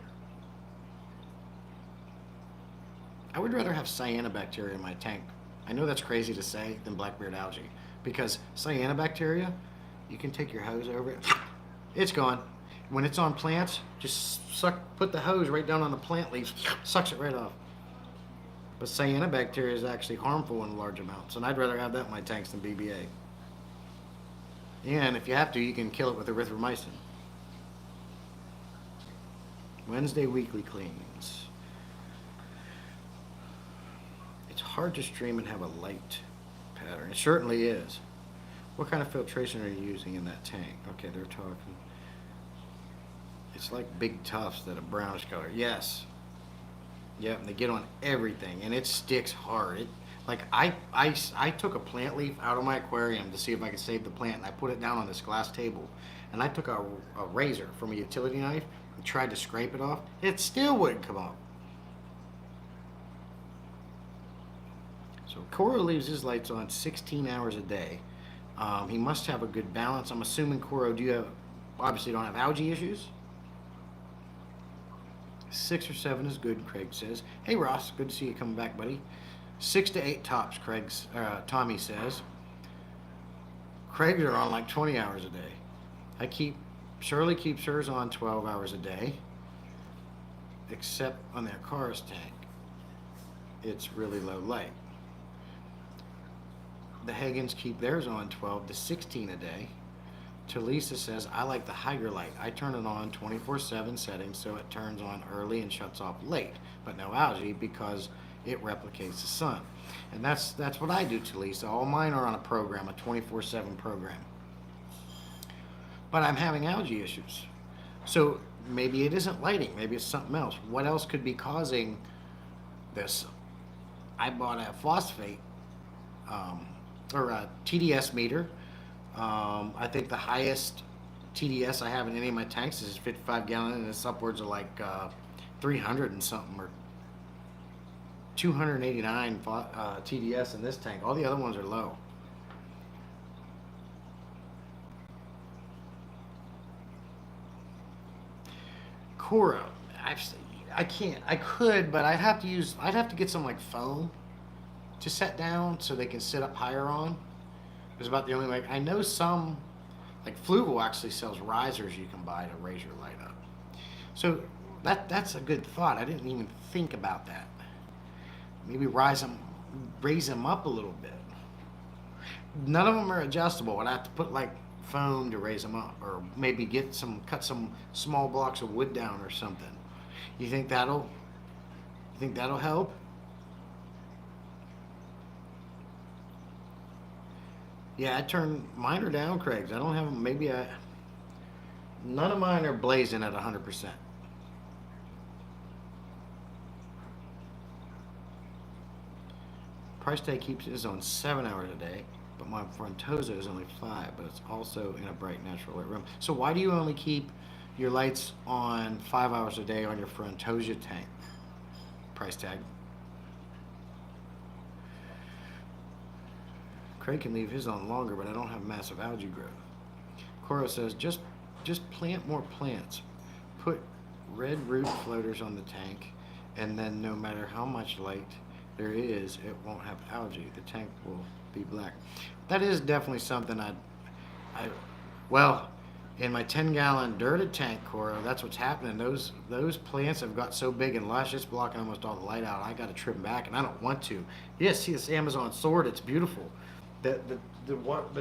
A: I would rather have cyanobacteria in my tank. I know that's crazy to say than blackbeard algae because cyanobacteria, you can take your hose over it, it's gone. When it's on plants, just put the hose right down on the plant leaves, sucks it right off. But cyanobacteria is actually harmful in large amounts, and I'd rather have that in my tanks than BBA. And if you have to, you can kill it with erythromycin. Wednesday weekly cleans. It's hard to stream and have a light pattern. It certainly is. What kind of filtration are you using in that tank? Okay, they're talking. It's like big tufts that are brownish color. Yes. Yep, and they get on everything, and it sticks hard. I took a plant leaf out of my aquarium to see if I could save the plant, and I put it down on this glass table, and I took a razor from a utility knife and tried to scrape it off. It still wouldn't come off. So Coro leaves his lights on 16 hours a day. He must have a good balance. I'm assuming, Coro, obviously don't have algae issues? 6 or 7 is good, Craig says. Hey Ross, good to see you coming back, buddy. 6 to 8 tops, Tommy says. Craig's are on like 20 hours a day. Shirley keeps hers on 12 hours a day, except on their car's tank. It's really low light. The Hagens keep theirs on 12 to 16 a day. Talisa says, I like the Hygrolite. I turn it on 24/7 settings so it turns on early and shuts off late, but no algae because it replicates the sun. And that's what I do, Talisa. All mine are on a program, a 24/7 program. But I'm having algae issues. So maybe it isn't lighting. Maybe it's something else. What else could be causing this? I bought a phosphate or a TDS meter. I think the highest TDS I have in any of my tanks is 55 gallon, and it's upwards of like 300 and something, or 289 TDS in this tank. All the other ones are low. Cora, I can't. I could, but I'd have to get some like foam to set down so they can sit up higher on. It's about the only way. I know some, like Fluval actually sells risers you can buy to raise your light up. So that's a good thought. I didn't even think about that. Maybe raise them up a little bit. None of them are adjustable. I'd have to put like foam to raise them up, or maybe cut some small blocks of wood down or something. You think that'll help? Yeah, I turn mine are down, Craig's. I don't have them. None of mine are blazing at 100%. Price tag keeps his on 7 hours a day, but my Frontosa is only 5, but it's also in a bright natural light room. So why do you only keep your lights on 5 hours a day on your Frontosa tank? Price tag. Craig can leave his on longer, but I don't have massive algae growth. Coro says, just plant more plants. Put red root floaters on the tank, and then no matter how much light there is, it won't have algae. The tank will be black. That is definitely something well, in my 10-gallon dirted tank, Coro, that's what's happening. Those plants have got so big and lush, it's blocking almost all the light out. I got to trim back, and I don't want to. Yes, see this Amazon sword, it's beautiful. The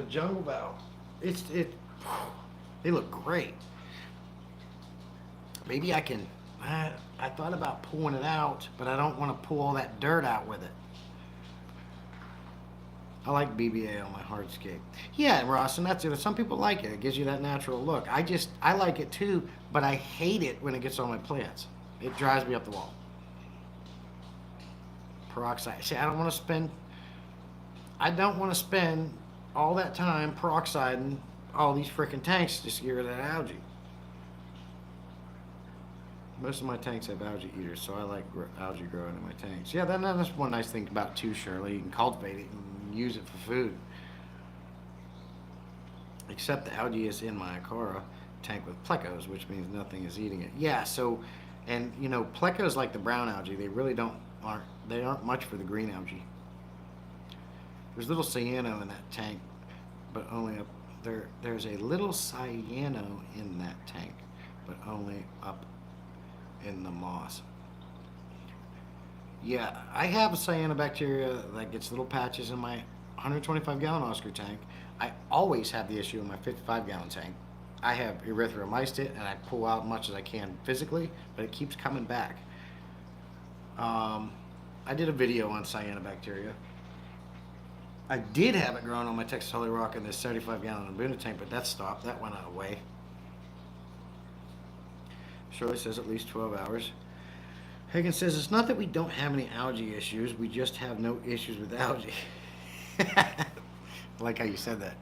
A: jungle bow, they look great. Maybe I can. I thought about pulling it out, but I don't want to pull all that dirt out with it. I like BBA on my hardscape. Yeah, Ross, and that's it. Some people like it. It gives you that natural look. I like it too, but I hate it when it gets on my plants. It drives me up the wall. Peroxide. See, I don't want to spend all that time peroxiding all these freaking tanks just to get rid of that algae. Most of my tanks have algae eaters, so I like algae growing in my tanks. Yeah, that's one nice thing about it too, Shirley. You can cultivate it and use it for food. Except the algae is in my Akara tank with plecos, which means nothing is eating it. Yeah, so, and you know, plecos like the brown algae, they really aren't much for the green algae. There's little cyano in that tank, but only up there. There's a little cyano in that tank, but only up in the moss. Yeah, I have a cyanobacteria that gets little patches in my 125 gallon Oscar tank. I always have the issue in my 55 gallon tank. I have erythromycete and I pull out as much as I can physically, but it keeps coming back. I did a video on cyanobacteria. I did have it growing on my Texas Holy Rock in this 75 gallon Abuna tank, but that stopped. That went away. Shirley says at least 12 hours. Hagen says it's not that we don't have any algae issues, we just have no issues with algae. I like how you said that.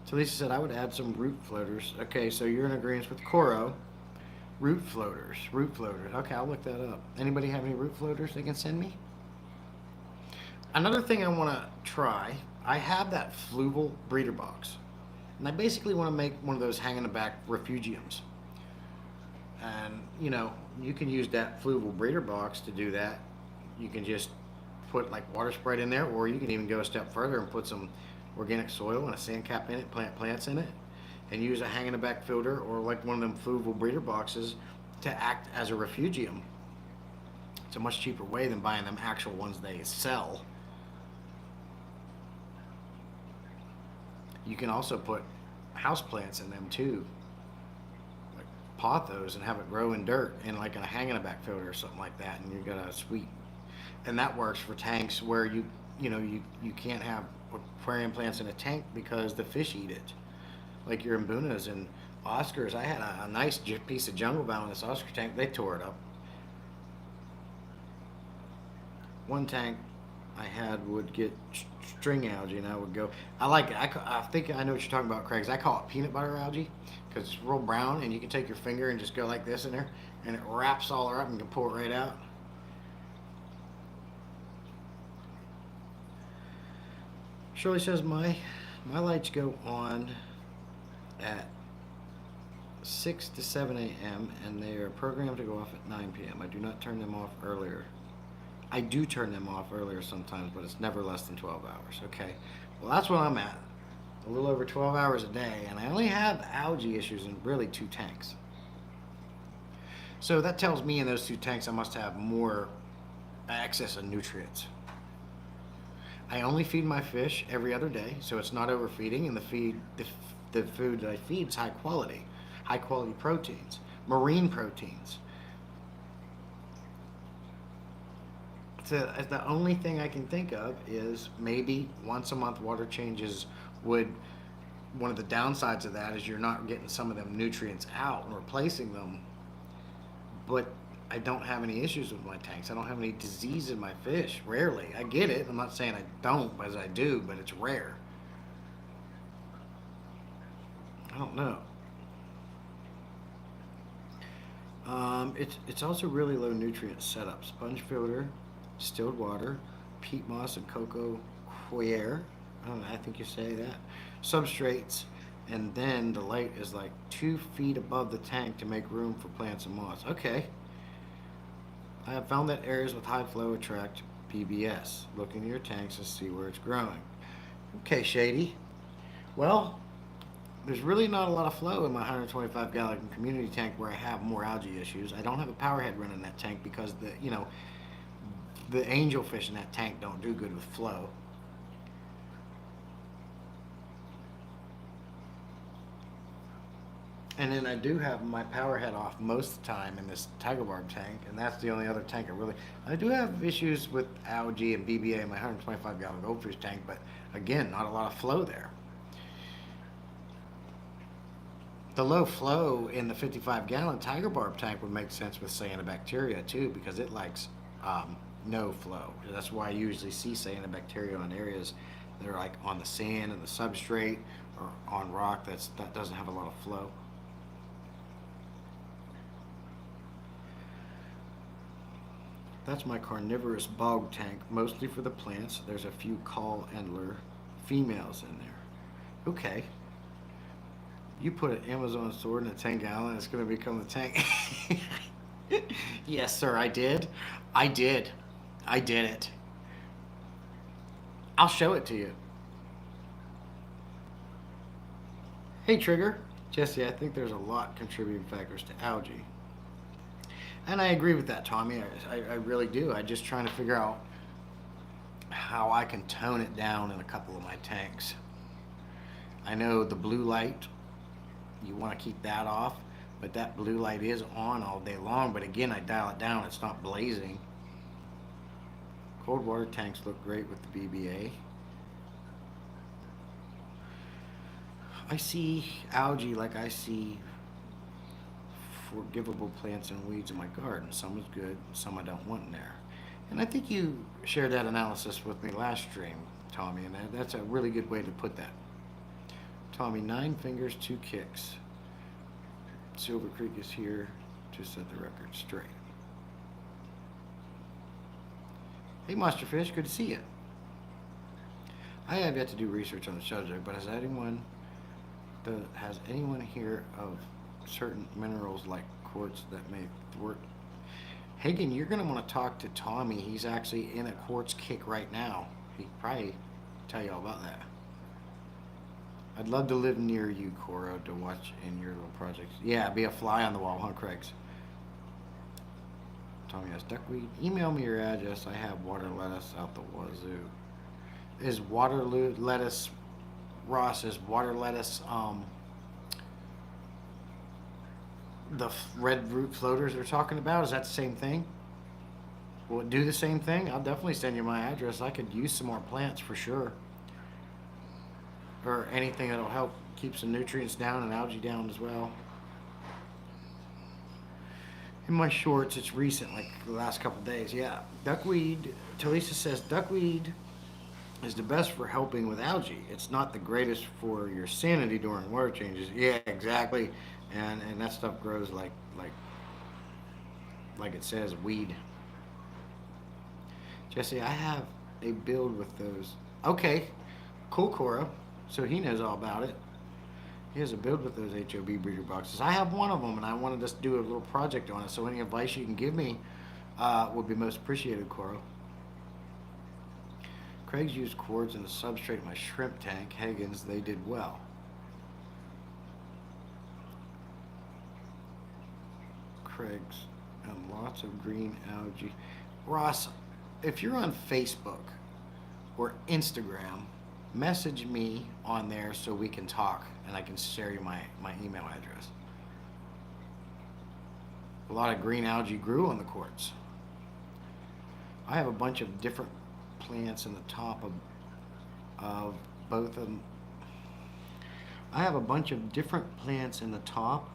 A: So Lisa said I would add some root floaters. Okay, so you're in agreement with Coro. Root floaters. Okay, I'll look that up. Anybody have any root floaters they can send me? Another thing I want to try, I have that fluval breeder box. And I basically want to make one of those hang in the back refugiums. And, you know, you can use that fluval breeder box to do that. You can just put like water Sprite in there, or you can even go a step further and put some organic soil and a sand cap in it, plant plants in it, and use a hang in the back filter or like one of them fluval breeder boxes to act as a refugium. It's a much cheaper way than buying them actual ones they sell. You can also put house plants in them too. Like pot those and have it grow in dirt in like a hang in the back filter or something like that, and you got a sweet. And that works for tanks where you can't have aquarium plants in a tank because the fish eat it. Like your Mbunas and Oscars. I had a nice piece of jungle bound in this Oscar tank. They tore it up. One tank I had would get string algae, and I would go. I like it. I think I know what you're talking about, Craig. I call it peanut butter algae because it's real brown, and you can take your finger and just go like this in there, and it wraps all up, and you can pull it right out. Shirley says my lights go on at 6 to 7 a.m. and they are programmed to go off at 9 p.m. I do not turn them off earlier. I do turn them off earlier sometimes, but it's never less than 12 hours. Okay, well that's what I'm at. A little over 12 hours a day, and I only have algae issues in really 2 tanks. So that tells me in those 2 tanks I must have more excess of nutrients. I only feed my fish every other day, so it's not overfeeding, and the food that I feed is high quality proteins, marine proteins. So the only thing I can think of is maybe once a month water changes would. One of the downsides of that is you're not getting some of them nutrients out and replacing them. But I don't have any issues with my tanks. I don't have any disease in my fish. Rarely. I get it. I'm not saying I don't, as I do, but it's rare. I don't know. It's also really low nutrient setup. Sponge filter, distilled water, peat moss and cocoa coir. I think you say that. Substrates, and then the light is like 2 feet above the tank to make room for plants and moss. Okay. I have found that areas with high flow attract PBS. Look in your tanks and see where it's growing. Okay, Shady. Well, there's really not a lot of flow in my 125 gallon community tank where I have more algae issues. I don't have a power head running that tank because the angelfish in that tank don't do good with flow. And then I do have my power head off most of the time in this tiger barb tank, and that's the only other tank I do have issues with algae and BBA in my 125 gallon goldfish tank, but again, not a lot of flow there. The low flow in the 55 gallon tiger barb tank would make sense with cyanobacteria too, because it likes no flow. That's why I usually see cyanobacteria on areas They're like on the sand and the substrate, or on rock that doesn't have a lot of flow. That's my carnivorous bog tank, mostly for the plants. There's a few call endler females in there. Okay. You put an Amazon sword in a 10-gallon, it's going to become the tank. Yes, sir, I did. I did. I did it. I'll show it to you. Hey, Trigger. Jesse, I think there's a lot contributing factors to algae. And I agree with that, Tommy. I really do. I'm just trying to figure out how I can tone it down in a couple of my tanks. I know the blue light, you want to keep that off, but that blue light is on all day long. But again, I dial it down. It's not blazing. Cold water tanks look great with the BBA. I see algae like I see forgivable plants and weeds in my garden. Some is good, some I don't want in there. And I think you shared that analysis with me last stream, Tommy, and that's a really good way to put that. Tommy, 9 fingers, 2 kicks. Silver Creek is here to set the record straight. Hey, Monsterfish, good to see you. I have yet to do research on the subject, but has anyone here of certain minerals like quartz that may thwart? Hagen, you're going to want to talk to Tommy. He's actually in a quartz kick right now. He'd probably tell you all about that. I'd love to live near you, Coro, to watch in your little projects. Yeah, be a fly on the wall, huh, Craigs? Tommy has duckweed. Email me your address. I have water lettuce out the wazoo. Is water lettuce, Ross, is water lettuce, the red root floaters they're talking about? Is that the same thing? Will it do the same thing? I'll definitely send you my address. I could use some more plants for sure. Or anything that'll help keep some nutrients down and algae down as well. In my shorts, it's recent, like the last couple days. Yeah, duckweed, Talisa says duckweed is the best for helping with algae. It's not the greatest for your sanity during water changes. Yeah, exactly. And that stuff grows like it says, weed. Jesse, I have a build with those. Okay, cool, Cora. So he knows all about it. He has a build with those HOB breeder boxes. I have one of them, and I wanted us to do a little project on it. So any advice you can give me would be most appreciated, Cora. Craig's used cords in the substrate of my shrimp tank. Hagen's, they did well. Craig's and lots of green algae. Ross, if you're on Facebook or Instagram, message me on there so we can talk and I can share you my email address. A lot of green algae grew on the quartz. I have a bunch of different plants in the top of both of them. I have a bunch of different plants in the top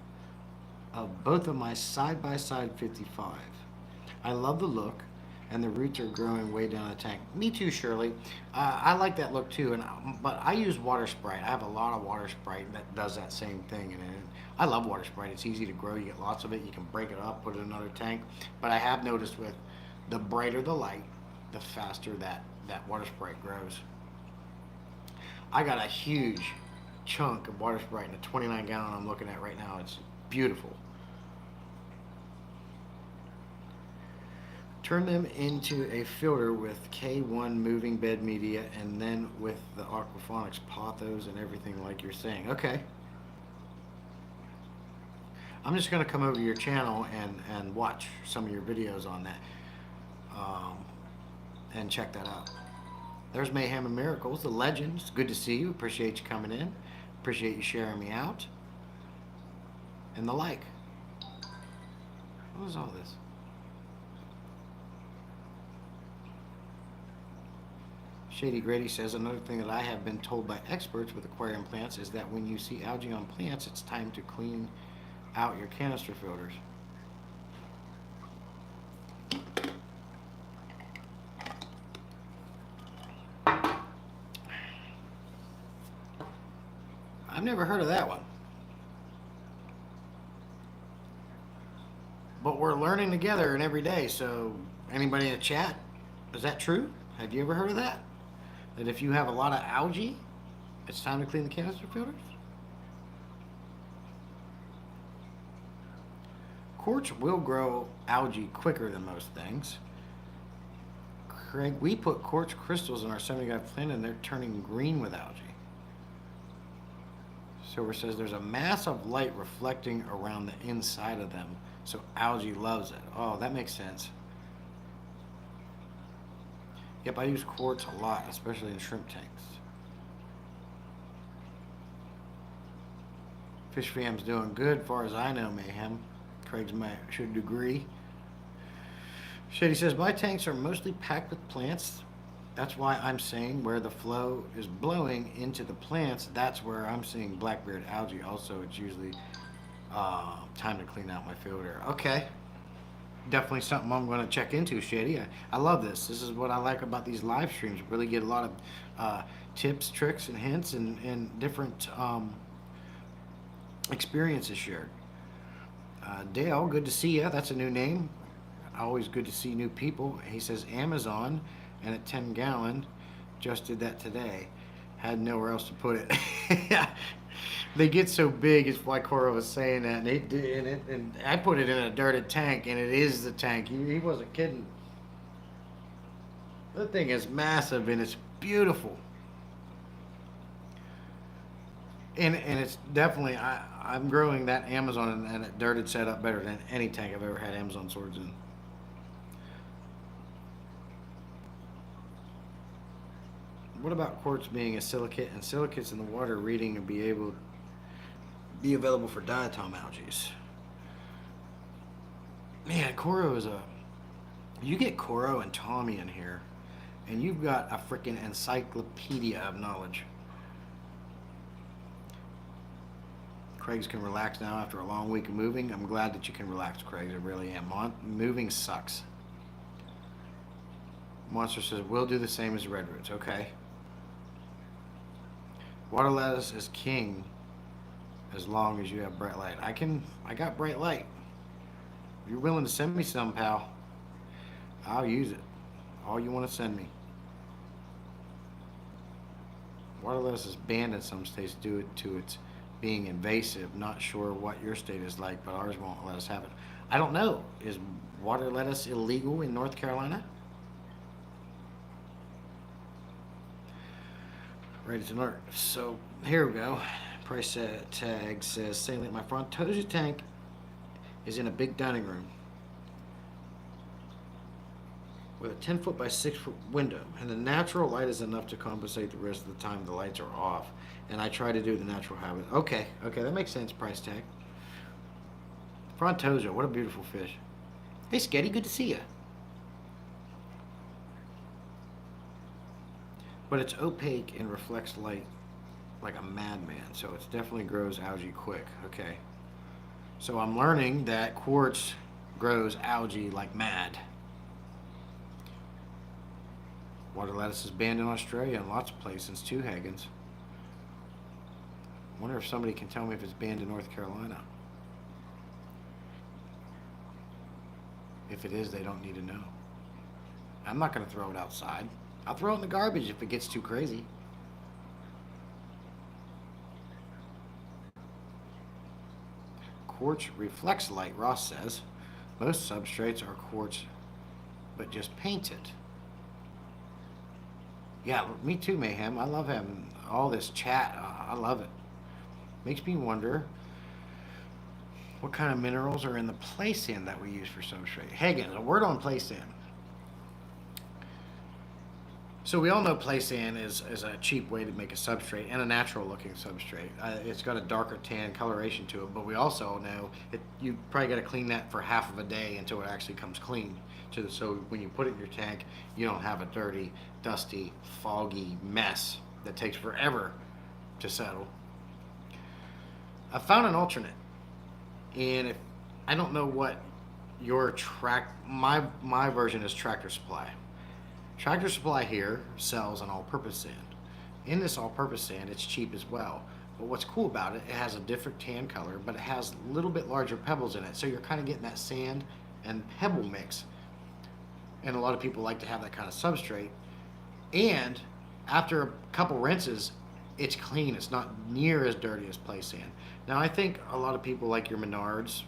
A: of both of my side-by-side 55. I love the look, and the roots are growing way down the tank. Me too, Shirley. I like that look too, but I use water sprite. I have a lot of water sprite that does that same thing, and I love water sprite. It's easy to grow. You get lots of it. You can break it up, put it in another tank. But I have noticed with the brighter the light, the faster that water sprite grows. I got a huge chunk of water sprite in a 29 gallon I'm looking at right now. It's beautiful. Turn them into a filter with K1 moving bed media and then with the aquaponics pothos and everything like you're saying. Okay. I'm just going to come over to your channel and watch some of your videos on that and check that out. There's Mayhem and Miracles, the legends. Good to see you. Appreciate you coming in. Appreciate you sharing me out. And the like. What is all this? Shady Grady says, another thing that I have been told by experts with aquarium plants is that when you see algae on plants, it's time to clean out your canister filters. I've never heard of that one. But we're learning together and every day. So, anybody in the chat, is that true? Have you ever heard of that? That if you have a lot of algae, it's time to clean the canister filters? Quartz will grow algae quicker than most things. Craig, we put quartz crystals in our 75 plant and they're turning green with algae. Silver says there's a mass of light reflecting around the inside of them, so algae loves it. Oh, that makes sense. Yep, I use quartz a lot, especially in shrimp tanks. Fish fam's doing good, as far as I know, Mayhem. Craig's should agree. Shady says, my tanks are mostly packed with plants. That's why I'm saying where the flow is blowing into the plants, that's where I'm seeing blackbeard algae. Also, it's usually time to clean out my filter. Okay. Definitely something I'm going to check into, Shady. I love this. This is what I like about these live streams. Really get a lot of tips, tricks, and hints, and different experiences shared. Dale, good to see you. That's a new name. Always good to see new people. He says Amazon and a 10-gallon. Just did that today. Had nowhere else to put it. They get so big, it's like Cora was saying that, and they did, and I put it in a dirted tank, and it is the tank. He wasn't kidding. The thing is massive and it's beautiful. And it's definitely, I'm growing that Amazon and a dirted setup better than any tank I've ever had Amazon swords in. What about quartz being a silicate and silicates in the water reading and be available for diatom algae? Man, Coro is you get Coro and Tommy in here and you've got a freaking encyclopedia of knowledge. Craig's can relax now after a long week of moving. I'm glad that you can relax, Craig. I really am. Moving sucks. Monster says, we'll do the same as redwoods. Okay. Water lettuce is king as long as you have bright light. I got bright light. If you're willing to send me some, pal, I'll use it. All you want to send me. Water lettuce is banned in some states due to its being invasive. Not sure what your state is like, but ours won't let us have it. I don't know. Is water lettuce illegal in North Carolina? Ready to learn. So here we go. Price tag says, saying that my Frontosia tank is in a big dining room with a 10-foot by 6-foot window, and the natural light is enough to compensate the rest of the time the lights are off. And I try to do the natural habit. Okay, that makes sense. Price tag. Frontosia, what a beautiful fish. Hey, Sketty, good to see you. But it's opaque and reflects light like a madman, so it definitely grows algae quick. Okay. So I'm learning that quartz grows algae like mad. Water lettuce is banned in Australia and lots of places too, Higgins. Wonder if somebody can tell me if it's banned in North Carolina. If it is, they don't need to know. I'm not going to throw it outside. I'll throw it in the garbage if it gets too crazy. Quartz reflects light, Ross says. Most substrates are quartz, but just painted. Yeah, me too, Mayhem. I love having all this chat. I love it. Makes me wonder what kind of minerals are in the place-in that we use for substrate. Higgins, a word on place-in. So we all know place-in is a cheap way to make a substrate and a natural-looking substrate. It's got a darker tan coloration to it, but we also know you probably got to clean that for half of a day until it actually comes clean. So when you put it in your tank, you don't have a dirty, dusty, foggy mess that takes forever to settle. I found an alternate, and if I don't know what your my version is Tractor Supply. Tractor Supply here sells an all-purpose sand. In this all-purpose sand, it's cheap as well, But what's cool about it, it has a different tan color, but it has a little bit larger pebbles in it. So you're kind of getting that sand and pebble mix. And a lot of people like to have that kind of substrate. And after a couple rinses, it's clean. It's not near as dirty as play sand. Now, I think a lot of people like your Menards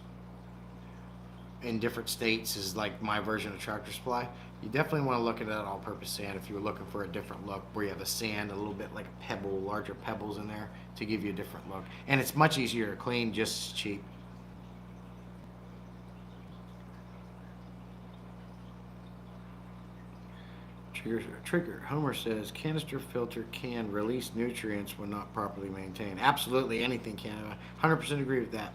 A: in different states is like my version of Tractor Supply. You definitely want to look at that all-purpose sand if you're looking for a different look, where you have a sand, a little bit like a pebble, larger pebbles in there to give you a different look. And it's much easier to clean, just as cheap. Trigger. Homer says canister filter can release nutrients when not properly maintained. Absolutely, anything can. I 100% agree with that.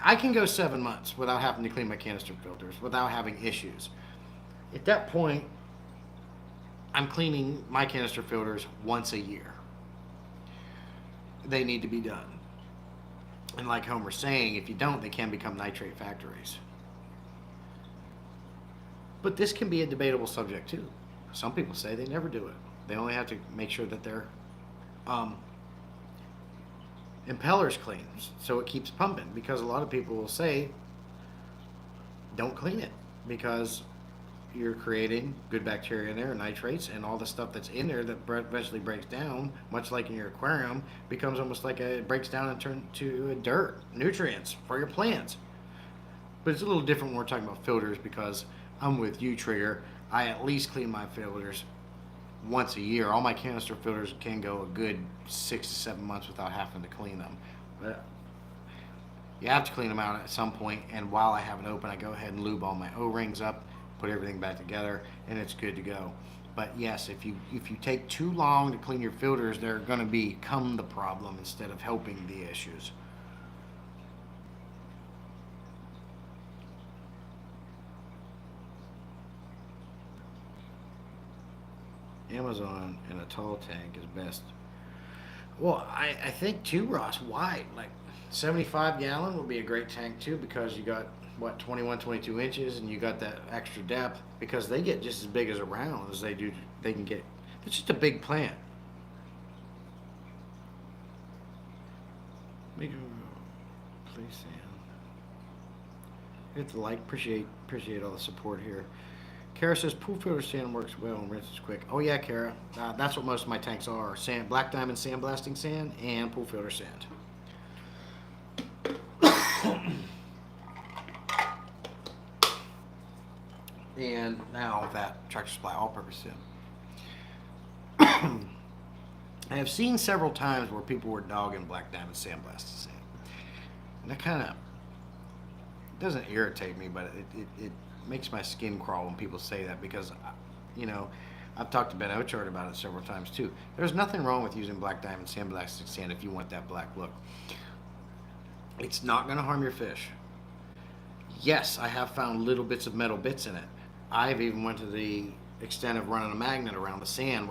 A: I can go 7 months without having to clean my canister filters, without having issues. At that point, I'm cleaning my canister filters once a year. They need to be done. And like Homer's saying, if you don't, they can become nitrate factories. But this can be a debatable subject too. Some people say they never do it. They only have to make sure that their impeller's clean, so it keeps pumping. Because a lot of people will say, don't clean it, because you're creating good bacteria in there, nitrates, and all the stuff that's in there that eventually breaks down, much like in your aquarium, becomes almost like it breaks down and turns to a dirt, nutrients for your plants. But it's a little different when we're talking about filters, because I'm with you, Trigger. I at least clean my filters once a year. All my canister filters can go a good 6 to 7 months without having to clean them. But you have to clean them out at some point, and while I have it open, I go ahead and lube all my O-rings up, put everything back together, and it's good to go. But yes, if you take too long to clean your filters, they're going to become the problem instead of helping the issues. Amazon in a tall tank is best. Well, I think too, Ross, wide, like 75 gallon would be a great tank too, because you got what, 21, 22 inches, and you got that extra depth, because they get just as big as a round as they do. They can get. It's just a big plant. Please, Sam. Hit the like. Appreciate all the support here. Kara says pool filter sand works well and rinses quick. Oh yeah, Kara, that's what most of my tanks are: sand, black diamond sandblasting sand, and pool filter sand. And now that Tractor Supply all-purpose sand. I have seen several times where people were dogging black diamond sandblasting sand, and that kind of doesn't irritate me, but it makes my skin crawl when people say that, because, you know, I've talked to Ben Ochart about it several times too. There's nothing wrong with using black diamond sandblasting sand if you want that black look. It's not going to harm your fish. Yes, I have found little bits of metal bits in it. I've even went to the extent of running a magnet around the sand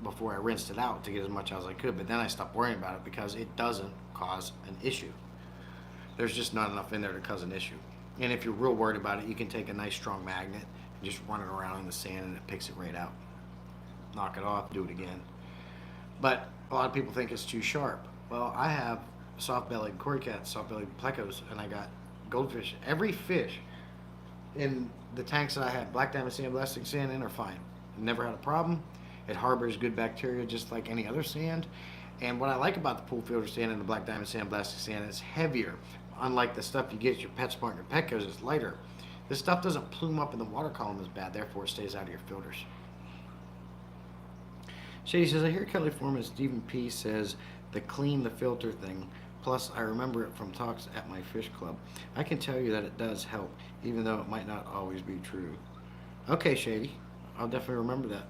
A: before I rinsed it out to get as much as I could, but then I stopped worrying about it because it doesn't cause an issue. There's just not enough in there to cause an issue. And if you're real worried about it, you can take a nice strong magnet and just run it around in the sand, and it picks it right out. Knock it off, do it again. But a lot of people think it's too sharp. Well, I have soft-bellied cory cats, soft-bellied plecos, and I got goldfish. Every fish in the tanks that I had black diamond sandblasting sand in are fine. Never had a problem. It harbors good bacteria just like any other sand. And what I like about the pool filter sand and the black diamond sandblasting sand, it's heavier. Unlike the stuff you get at your PetSmart and your Petco's, it's lighter. This stuff doesn't plume up in the water column as bad, therefore it stays out of your filters. Shady says, I hear Kelly Foreman Stephen P. says the clean the filter thing. Plus, I remember it from talks at my fish club. I can tell you that it does help, even though it might not always be true. Okay, Shady. I'll definitely remember that.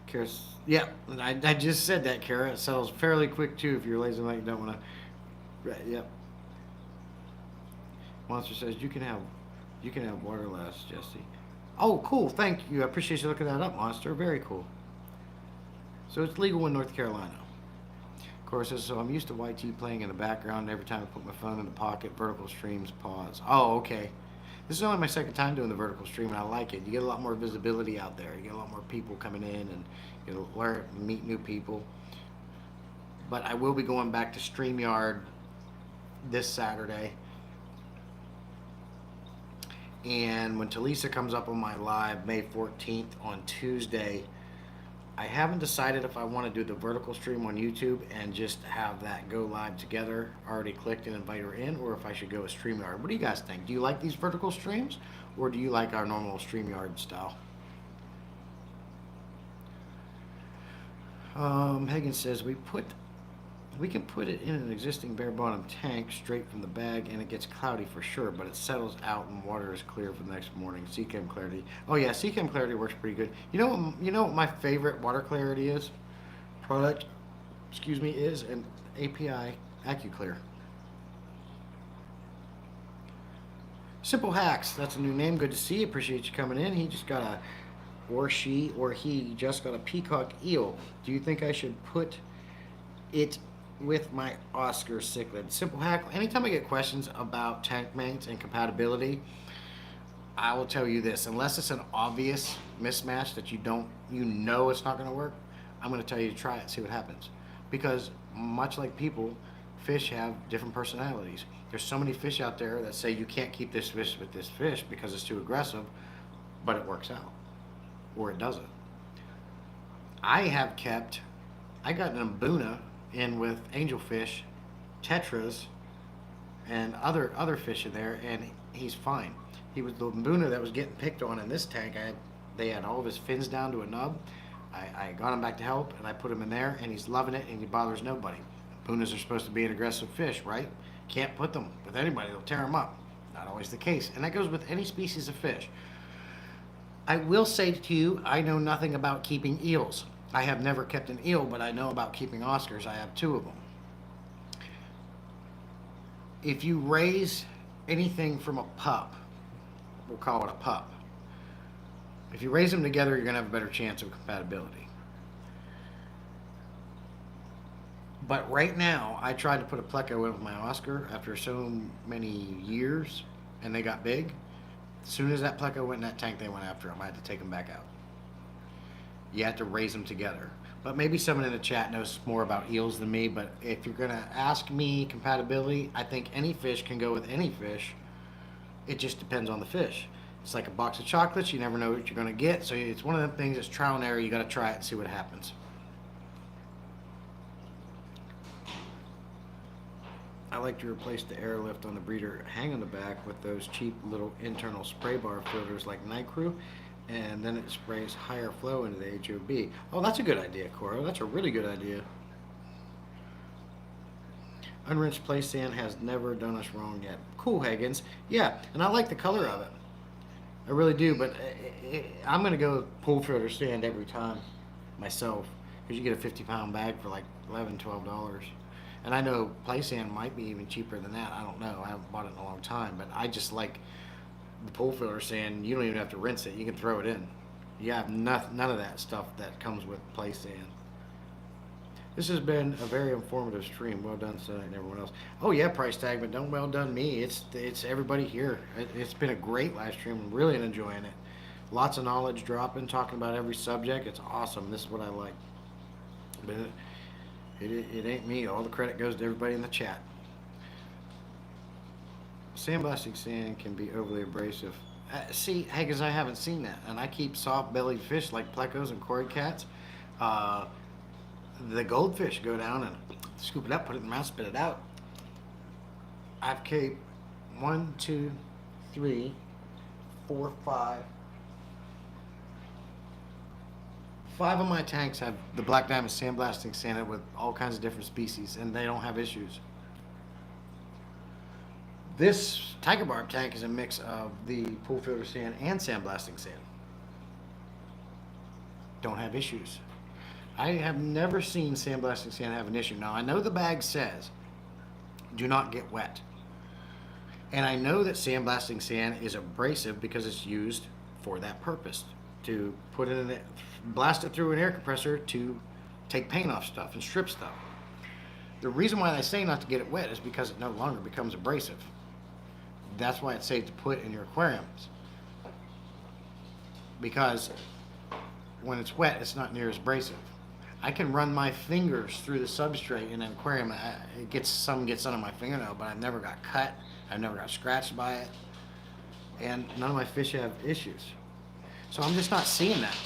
A: Kara, yeah, I just said that, Kara. It sells fairly quick, too, if you're lazy like you don't want to. Right, yep. Monster says, you can have water last, Jesse. Oh, cool. Thank you. I appreciate you looking that up, Monster. Very cool. So it's legal in North Carolina. Cora says, so I'm used to YT playing in the background. Every time I put my phone in the pocket, vertical streams pause. Oh, okay. This is only my second time doing the vertical stream, and I like it. You get a lot more visibility out there. You get a lot more people coming in, and you learn, meet new people. but I will be going back to StreamYard this Saturday. And when Talisa comes up on my live May 14th on Tuesday, I haven't decided if I want to do the vertical stream on YouTube and just have that go live together, already clicked and invite her in, or if I should go with StreamYard. What do you guys think? Do you like these vertical streams, or do you like our normal StreamYard style? Hagen says we can put it in an existing bare bottom tank straight from the bag, and it gets cloudy for sure, but it settles out and water is clear for the next morning. Seachem Clarity. Oh yeah, Seachem Clarity works pretty good. You know what my favorite water clarity is? Product, excuse me, is an API AccuClear. Simple Hacks. That's a new name. Good to see you. Appreciate you coming in. He just got a, or she or he just got a peacock eel. Do you think I should put it with my Oscar cichlid? Simple hack. Anytime I get questions about tank mates and compatibility, I will tell you this: unless it's an obvious mismatch that you know it's not going to work, I'm going to tell you to try it, see what happens. Because much like people, fish have different personalities. There's so many fish out there that say you can't keep this fish with this fish because it's too aggressive, but it works out, or it doesn't. I got an Mbuna in with angelfish, tetras, and other fish in there, and he's fine. He was the Mbuna that was getting picked on in this tank. They had all of his fins down to a nub. I got him back to help, and I put him in there, and he's loving it, and he bothers nobody. Mbunas are supposed to be an aggressive fish, right? Can't put them with anybody. They'll tear them up. Not always the case, and that goes with any species of fish. I will say to you, I know nothing about keeping eels. I have never kept an eel, but I know about keeping Oscars. I have 2 of them. If you raise anything from a pup, we'll call it a pup. If you raise them together, you're going to have a better chance of compatibility. But right now, I tried to put a pleco in with my Oscar after so many years, and they got big. As soon as that pleco went in that tank, they went after him. I had to take them back out. You have to raise them together. But maybe someone in the chat knows more about eels than me, but if you're going to ask me compatibility, I think any fish can go with any fish. It just depends on the fish. It's like a box of chocolates. You never know what you're going to get. So it's one of them things that's trial and error. You got to try it and see what happens. I like to replace the airlift on the breeder hang on the back with those cheap little internal spray bar filters like Night Crew, and then it sprays higher flow into the HOB. Oh, that's a good idea, Cora. That's a really good idea. Unrinsed play sand has never done us wrong yet. Cool, Higgins. Yeah, and I like the color of it. I really do, but I'm going to go with pool filter sand every time myself, because you get a 50-pound bag for like $11, $12. And I know play sand might be even cheaper than that. I don't know. I haven't bought it in a long time, but I just like the pool filter sand. You don't even have to rinse it. You can throw it in. You have none of that stuff that comes with play sand. This has been a very informative stream. Well done, Sonny, and everyone else. Oh yeah, price tag, but don't well done me. It's everybody here. It's been a great live stream. I'm really enjoying it. Lots of knowledge dropping, talking about every subject. It's awesome. This is what I like. But it ain't me. All the credit goes to everybody in the chat. Sandblasting sand can be overly abrasive. See, Higgins, I haven't seen that, and I keep soft-bellied fish like plecos and koi cats. The goldfish go down and scoop it up, put it in the mouth, spit it out. I've kept 1, 2, 3, 4, 5. 5 of my tanks have the black diamond sandblasting sand with all kinds of different species, and they don't have issues. This tiger barb tank is a mix of the pool filter sand and sandblasting sand. Don't have issues. I have never seen sandblasting sand have an issue. Now, I know the bag says, do not get wet. And I know that sandblasting sand is abrasive because it's used for that purpose. To put it in, blast it through an air compressor to take paint off stuff and strip stuff. The reason why I say not to get it wet is because it no longer becomes abrasive. That's why it's safe to put in your aquariums. Because when it's wet, it's not near as abrasive. I can run my fingers through the substrate in an aquarium. Some gets under my fingernail, but I've never got cut. I've never got scratched by it, and none of my fish have issues. So I'm just not seeing that.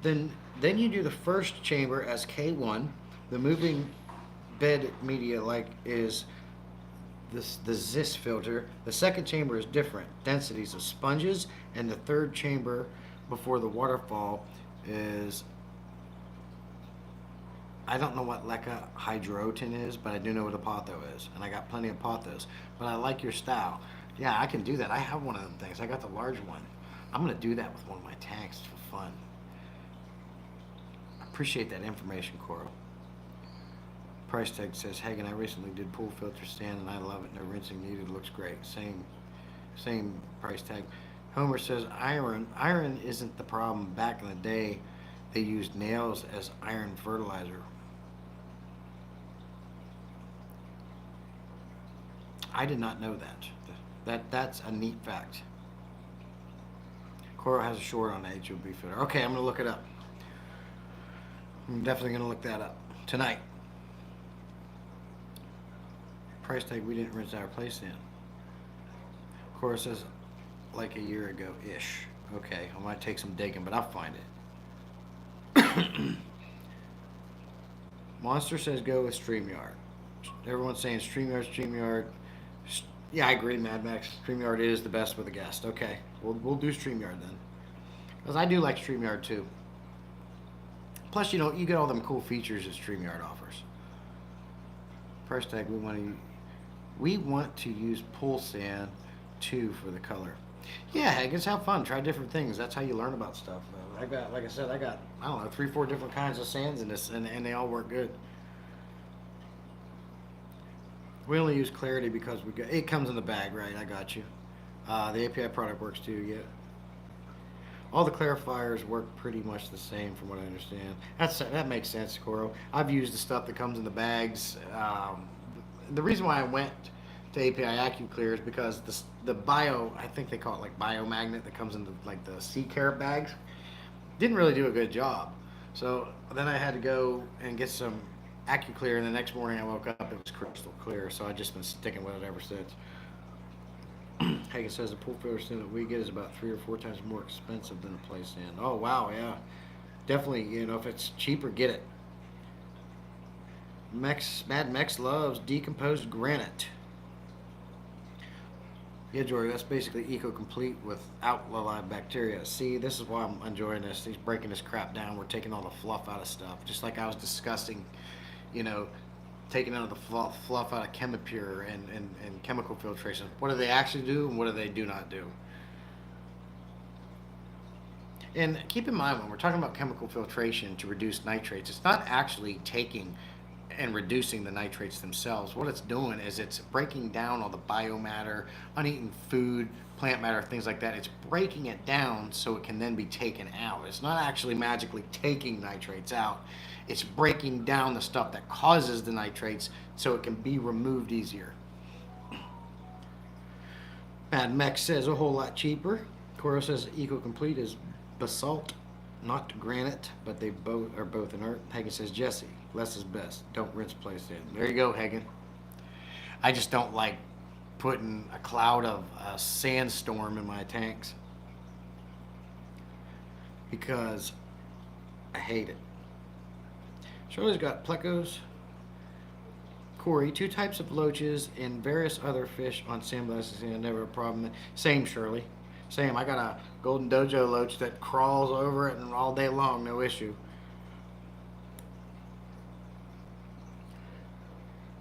A: Then you do the first chamber as K1. The moving bed media is the ZIS filter. The second chamber is different densities of sponges, and the third chamber before the waterfall is, I don't know what leca hydrotin is, but I do know what a potho is, and I got plenty of pothos. But I like your style. Yeah, I can do that. I have one of them things. I got the large one. I'm gonna do that with one of my tanks for fun. I appreciate that information, Coral. Price tag says, Hagen, I recently did pool filter stand and I love it. No rinsing needed. Looks great. Same price tag. Homer says, iron isn't the problem. Back in the day, they used nails as iron fertilizer. I did not know that. That's a neat fact. Coral has a short on the HOB filter. Okay, I'm gonna look it up. I'm definitely gonna look that up tonight. Price tag, we didn't rinse our place in. Cora says, like a year ago-ish. Okay, I might take some digging, but I'll find it. Monster says go with StreamYard. Everyone's saying StreamYard. Yeah, I agree, Mad Max. StreamYard is the best with a guest. Okay, we'll do StreamYard then. Because I do like StreamYard too. Plus, you get all them cool features that StreamYard offers. Price tag, we want to use pool sand too for the color. Yeah, Higgins, have fun. Try different things. That's how you learn about stuff. I got 3-4 different kinds of sands in this, and they all work good. We only use Clarity because it comes in the bag, right? I got you. The API product works too, yeah. All the clarifiers work pretty much the same from what I understand. That makes sense, Coro. I've used the stuff that comes in the bags. The reason why I went to API AccuClear is because the bio, I think they call it like biomagnet that comes in the sea carrot bags, didn't really do a good job. So then I had to go and get some AccuClear, and the next morning I woke up, it was crystal clear. So I've just been sticking with it ever since. Hagen says the pool filter sand that we get is about 3 or 4 times more expensive than the play sand. Oh wow, yeah, definitely. If it's cheaper, get it. Mad Mex loves decomposed granite. Yeah, Jory, that's basically eco-complete without live bacteria. See, this is why I'm enjoying this. He's breaking this crap down. We're taking all the fluff out of stuff. Just like I was discussing, taking out the fluff out of Chemipure and chemical filtration. What do they actually do and what do they do not do? And keep in mind, when we're talking about chemical filtration to reduce nitrates, it's not actually taking and reducing the nitrates themselves. What it's doing is it's breaking down all the biomatter, uneaten food, plant matter, things like that. It's breaking it down so it can then be taken out. It's not actually magically taking nitrates out. It's breaking down the stuff that causes the nitrates so it can be removed easier. Mad Mex says a whole lot cheaper. Coro says Eco-Complete is basalt, not granite, but they are both inert. Hagen says Jesse, less is best. Don't rinse place in. There you go, Hagen. I just don't like putting a cloud of a sandstorm in my tanks because I hate it. Shirley's got plecos. Corey, 2 types of loaches and various other fish on sandblasted sand. Never a problem. Same, Shirley. Same. I got a Golden Dojo loach that crawls over it and all day long, no issue.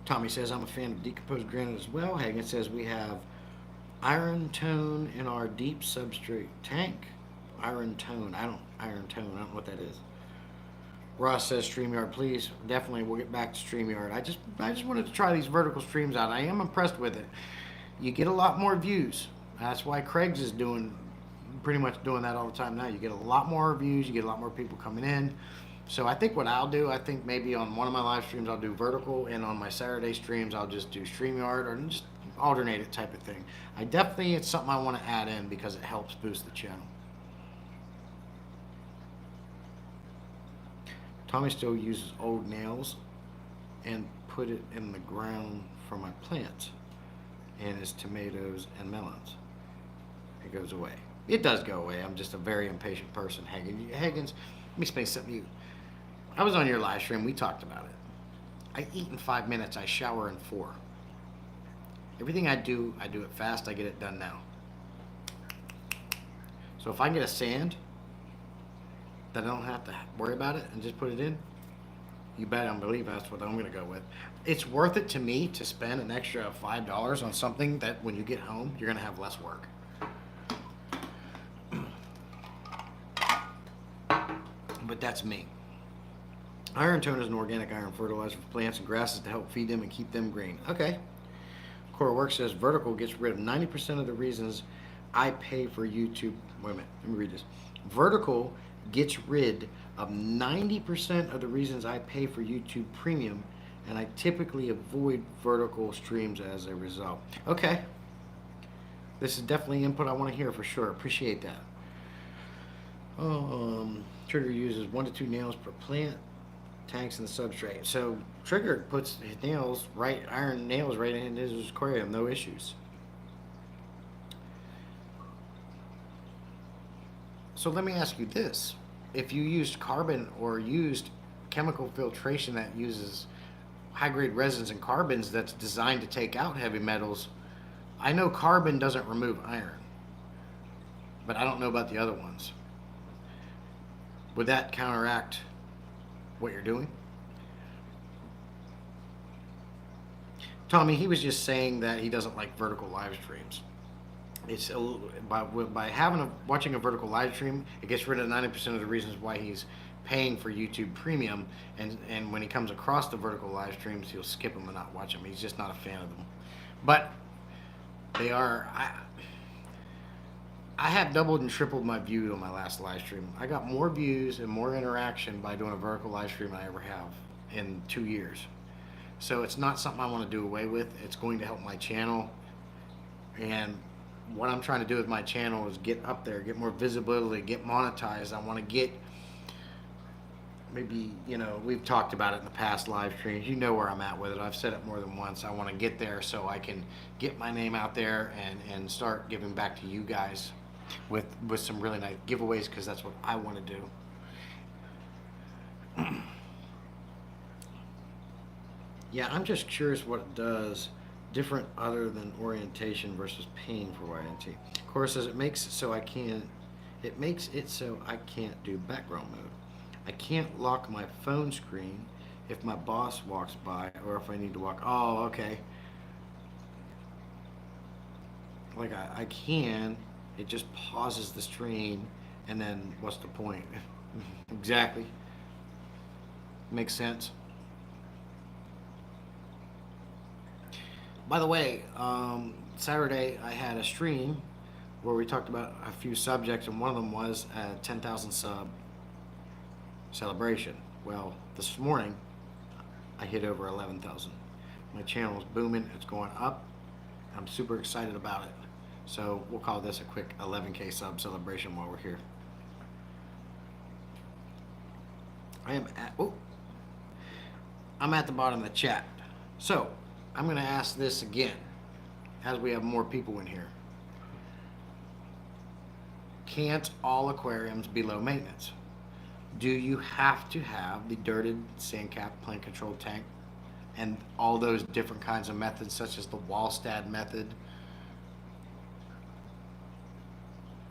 A: Tommy says, I'm a fan of decomposed granite as well. Hagen says we have iron tone in our deep substrate tank. Iron tone. I don't know what that is. Ross says StreamYard, please. Definitely, we'll get back to StreamYard. I just wanted to try these vertical streams out. I am impressed with it. You get a lot more views. That's why Craig's is pretty much doing that all the time now. You get a lot more views. You get a lot more people coming in. So I think what I'll do, I think maybe on one of my live streams I'll do vertical, and on my Saturday streams I'll just do StreamYard or just alternate it type of thing. It's something I want to add in because it helps boost the channel. Tommy still uses old nails and put it in the ground for my plants and his tomatoes and melons. It goes away. It does go away. I'm just a very impatient person, Higgins, let me explain something to you. I was on your live stream. We talked about it. I eat in 5 minutes. I shower in 4. Everything I do it fast. I get it done now. So if I can get a sand that I don't have to worry about it and just put it in, you bet I'm believe that's what I'm going to go with. It's worth it to me to spend an extra $5 on something that when you get home, you're going to have less work. But that's me. Iron tone is an organic iron fertilizer for plants and grasses to help feed them and keep them green. Okay. Core Work says vertical gets rid of 90% of the reasons I pay for YouTube. Wait a minute. Let me read this. Vertical gets rid of 90% of the reasons I pay for YouTube Premium, and I typically avoid vertical streams as a result. Okay. This is definitely input I want to hear for sure. Appreciate that. Trigger uses 1 to 2 nails per plant, tanks, and the substrate. So Trigger puts his nails right, iron nails right in his aquarium, no issues. So let me ask you this. If you used carbon or used chemical filtration that uses high-grade resins and carbons that's designed to take out heavy metals, I know carbon doesn't remove iron, but I don't know about the other ones. Would that counteract what you're doing? Tommy, he was just saying that he doesn't like vertical live streams. It's by watching a vertical live stream, it gets rid of 90% of the reasons why he's paying for YouTube Premium, and when he comes across the vertical live streams, he'll skip them and not watch them. He's just not a fan of them. But they are. I have doubled and tripled my views on my last live stream. I got more views and more interaction by doing a vertical live stream than I ever have in 2 years. So it's not something I want to do away with. It's going to help my channel. And what I'm trying to do with my channel is get up there, get more visibility, get monetized. I want to get, maybe, we've talked about it in the past live streams. You know where I'm at with it. I've said it more than once. I want to get there so I can get my name out there and start giving back to you guys with some really nice giveaways, because that's what I want to do. Yeah, I'm just curious what it does different other than orientation versus pain for YNT. Cora says it makes it so I can't do background mode. I can't lock my phone screen if my boss walks by or if I need to walk. Oh, okay. Like I can. It just pauses the stream, and then what's the point? Exactly. Makes sense. By the way, Saturday I had a stream where we talked about a few subjects, and one of them was a 10,000 sub celebration. Well, this morning I hit over 11,000. My channel is booming. It's going up. I'm super excited about it. So we'll call this a quick 11K sub celebration while we're here. I'm at the bottom of the chat. So I'm going to ask this again as we have more people in here. Can't all aquariums be low maintenance? Do you have to have the dirted sand cap plant control tank and all those different kinds of methods, such as the Wallstad method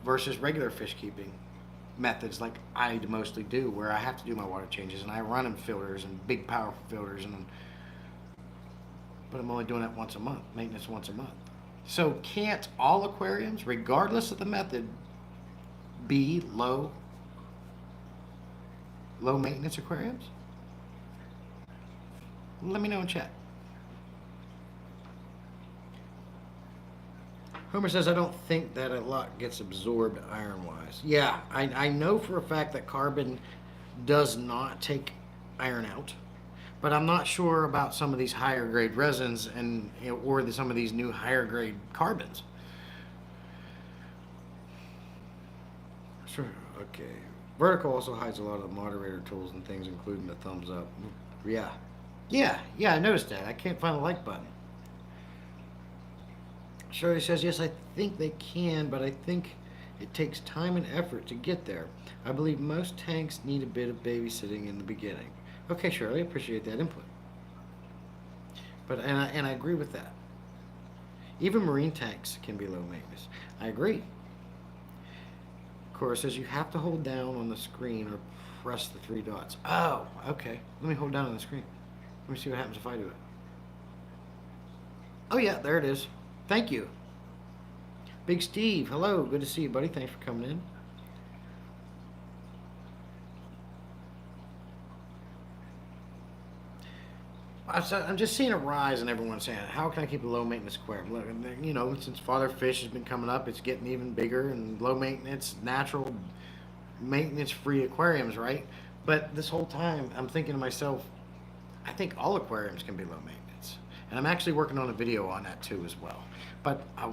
A: versus regular fish keeping methods like I mostly do, where I have to do my water changes and I run in filters and big powerful filters, but I'm only doing it once a month, maintenance once a month. So can't all aquariums, regardless of the method, be low maintenance aquariums? Let me know in chat. Homer says, I don't think that a lot gets absorbed iron-wise. Yeah, I know for a fact that carbon does not take iron out, but I'm not sure about some of these higher grade resins or some of these new higher grade carbons. Sure, okay. Vertical also hides a lot of the moderator tools and things, including the thumbs up. Yeah. Yeah, I noticed that. I can't find the like button. Shirley says, yes, I think they can, but I think it takes time and effort to get there. I believe most tanks need a bit of babysitting in the beginning. Okay, Shirley, I appreciate that input. But and I agree with that. Even marine tanks can be low maintenance. I agree. Cora says you have to hold down on the screen or press the three dots. Oh, okay. Let me hold down on the screen. Let me see what happens if I do it. Oh yeah, there it is. Thank you. Big Steve, hello. Good to see you, buddy. Thanks for coming in. I'm just seeing a rise in everyone saying, how can I keep a low maintenance aquarium? Look, you know, since Father Fish has been coming up, it's getting even bigger and low maintenance, natural, maintenance free aquariums, right? But this whole time, I'm thinking to myself, I think all aquariums can be low maintenance. And I'm actually working on a video on that too as well. But I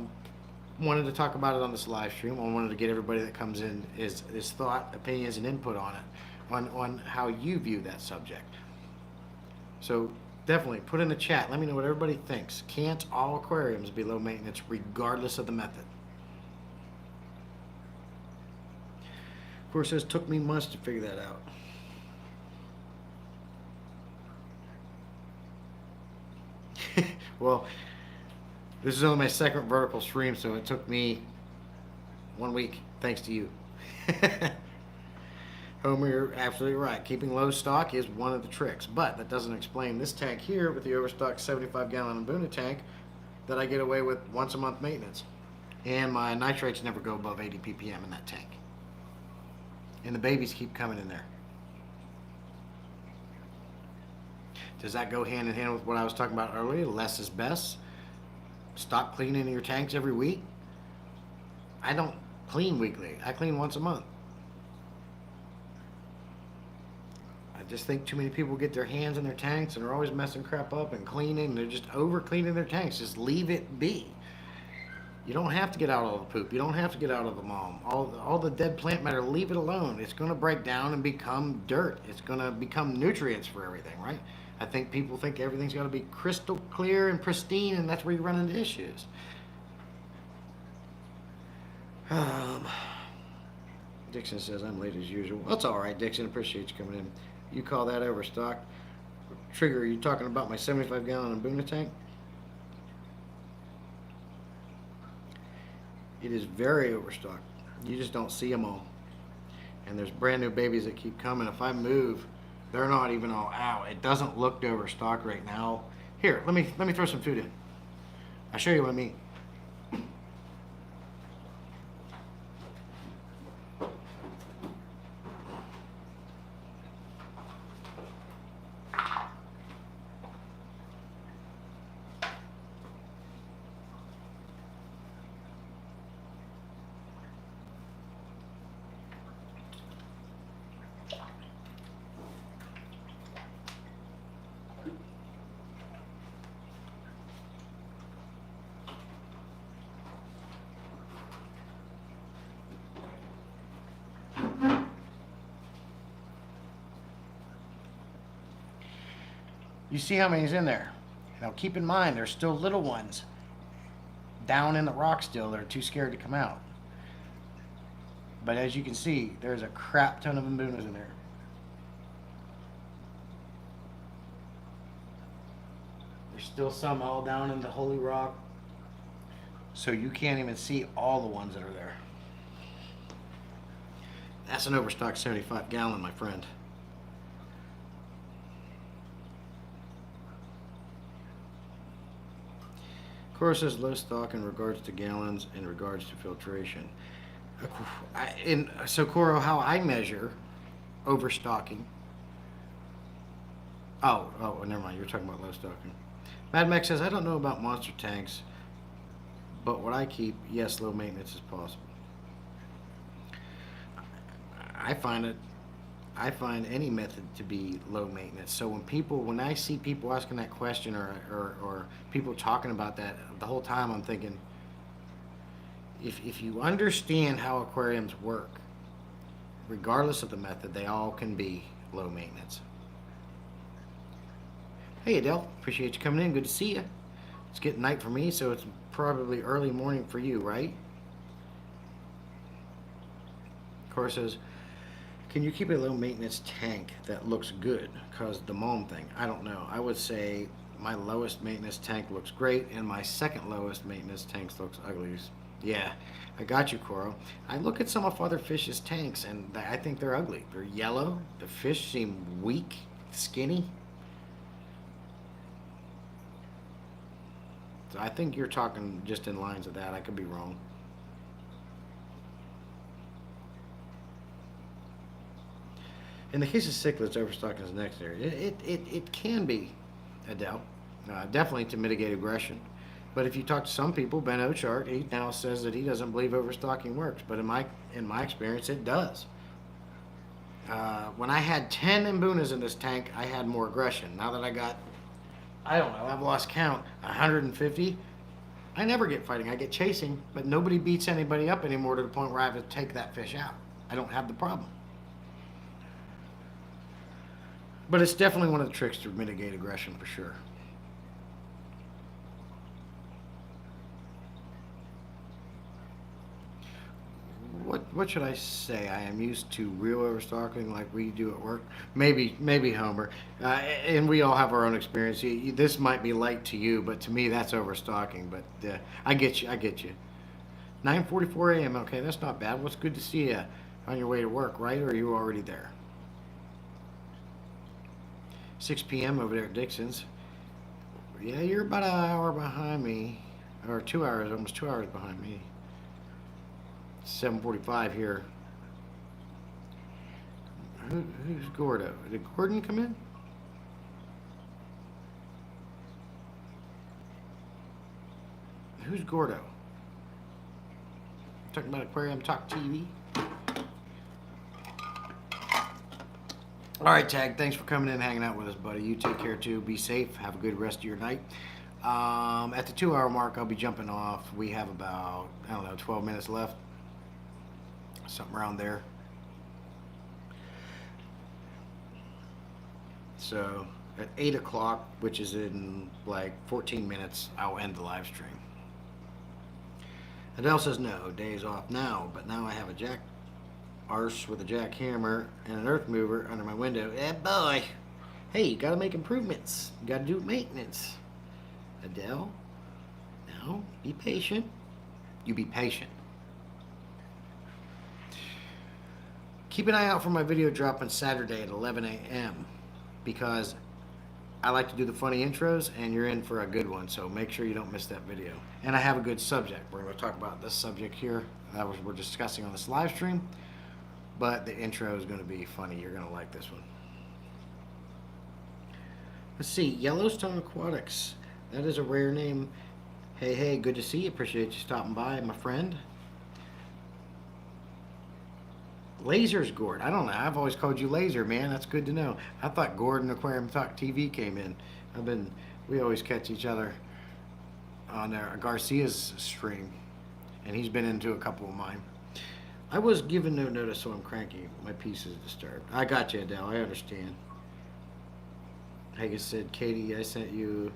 A: wanted to talk about it on this live stream. I wanted to get everybody that comes in his thought, opinions, and input on it, on how you view that subject. So definitely put in the chat. Let me know what everybody thinks. Can't all aquariums be low maintenance regardless of the method? Of course, it took me months to figure that out. Well, this is only my second vertical stream, so it took me 1 week, thanks to you. Homer, you're absolutely right. Keeping low stock is one of the tricks, but that doesn't explain this tank here with the overstocked 75-gallon Mbuna tank that I get away with once a month maintenance. And my nitrates never go above 80 ppm in that tank. And the babies keep coming in there. Does that go hand in hand with what I was talking about earlier? Less is best. Stop cleaning your tanks every week. I don't clean weekly. I clean once a month. I just think too many people get their hands in their tanks and are always messing crap up and cleaning. They're just over cleaning their tanks. Just leave it be. You don't have to get out all the poop. You don't have to get out of the mom. All the dead plant matter, leave it alone. It's going to break down and become dirt. It's going to become nutrients for everything, right? I think people think everything's got to be crystal clear and pristine, and that's where you run into issues. Dixon says, I'm late as usual. That's all right, Dixon. Appreciate you coming in. You call that overstock? Trigger, are you talking about my 75-gallon Mbuna tank? It is very overstocked. You just don't see them all. And there's brand new babies that keep coming. If I move, they're not even all out. It doesn't look overstocked right now. Here, let me throw some food in. I'll show you what I mean. You see how many's in there. Now keep in mind, there's still little ones down in the rock still that are too scared to come out. But as you can see, there's a crap ton of Mbunas in there. There's still some all down in the holy rock. So you can't even see all the ones that are there. That's an overstocked 75-gallon, my friend. Cora says low stock in regards to gallons, in regards to filtration. So Cora, how I measure overstocking. Oh, never mind. You're talking about low stocking. Mad Max says, I don't know about monster tanks, but what I keep, yes, low maintenance is possible. I find any method to be low maintenance. So when I see people asking that question or people talking about that, the whole time I'm thinking, if you understand how aquariums work, regardless of the method, they all can be low maintenance. Hey Adele, appreciate you coming in. Good to see you. It's getting night for me, so it's probably early morning for you, right? Cora says, can you keep a low maintenance tank that looks good? Because the Moam thing, I don't know. I would say my lowest maintenance tank looks great, and my second lowest maintenance tank looks ugly. Yeah, I got you, Coro. I look at some of other fish's tanks, and I think they're ugly. They're yellow. The fish seem weak, skinny. So I think you're talking just in lines of that. I could be wrong. In the case of cichlids, overstocking is next area. It can be, Adele, definitely to mitigate aggression. But if you talk to some people, Ben Ochart, he now says that he doesn't believe overstocking works. But in my experience, it does. When I had 10 imbunas in this tank, I had more aggression. Now that I got, I don't know, I've lost count, 150, I never get fighting. I get chasing, but nobody beats anybody up anymore to the point where I have to take that fish out. I don't have the problem. But it's definitely one of the tricks to mitigate aggression for sure. What should I say? I am used to real overstocking like we do at work. Maybe Homer, and we all have our own experience. This might be light to you, but to me that's overstocking. But I get you. 9:44 a.m. Okay, that's not bad. What's good to see you on your way to work, right? Or are you already there? 6 p.m. over there at Dixon's. Yeah, you're about an hour behind me, or 2 hours, almost 2 hours behind me. 7:45 here. Who's Gordo? Did Gordon come in? Who's Gordo? Talking about Aquarium Talk TV. All right, Tag. Thanks for coming in and hanging out with us, buddy. You take care too. Be safe. Have a good rest of your night. At the 2 hour mark, I'll be jumping off. We have about, 12 minutes left. Something around there. So at 8 o'clock, which is in like 14 minutes, I'll end the live stream. Adele says no, days off now, but now I have a jack arse with a jackhammer and an earth mover under my window. Eh, boy. Hey, you gotta make improvements. You gotta do maintenance. Adele, now be patient. You be patient. Keep an eye out for my video dropping Saturday at 11 a.m. because I like to do the funny intros and you're in for a good one, so make sure you don't miss that video. And I have a good subject. We're going to talk about this subject here that we're discussing on this live stream, but the intro is going to be funny. You're going to like this one. Let's see, Yellowstone Aquatics. That is a rare name. Hey, good to see you. Appreciate you stopping by, my friend. Laser's Gord. I don't know. I've always called you Laser, man. That's good to know. I thought Gordon Aquarium Talk TV came in. We always catch each other on Garcia's stream, and he's been into a couple of mine. I was given no notice, so I'm cranky. My piece is disturbed. I got you, Adele. I understand. Haggis said, Katie, I sent you.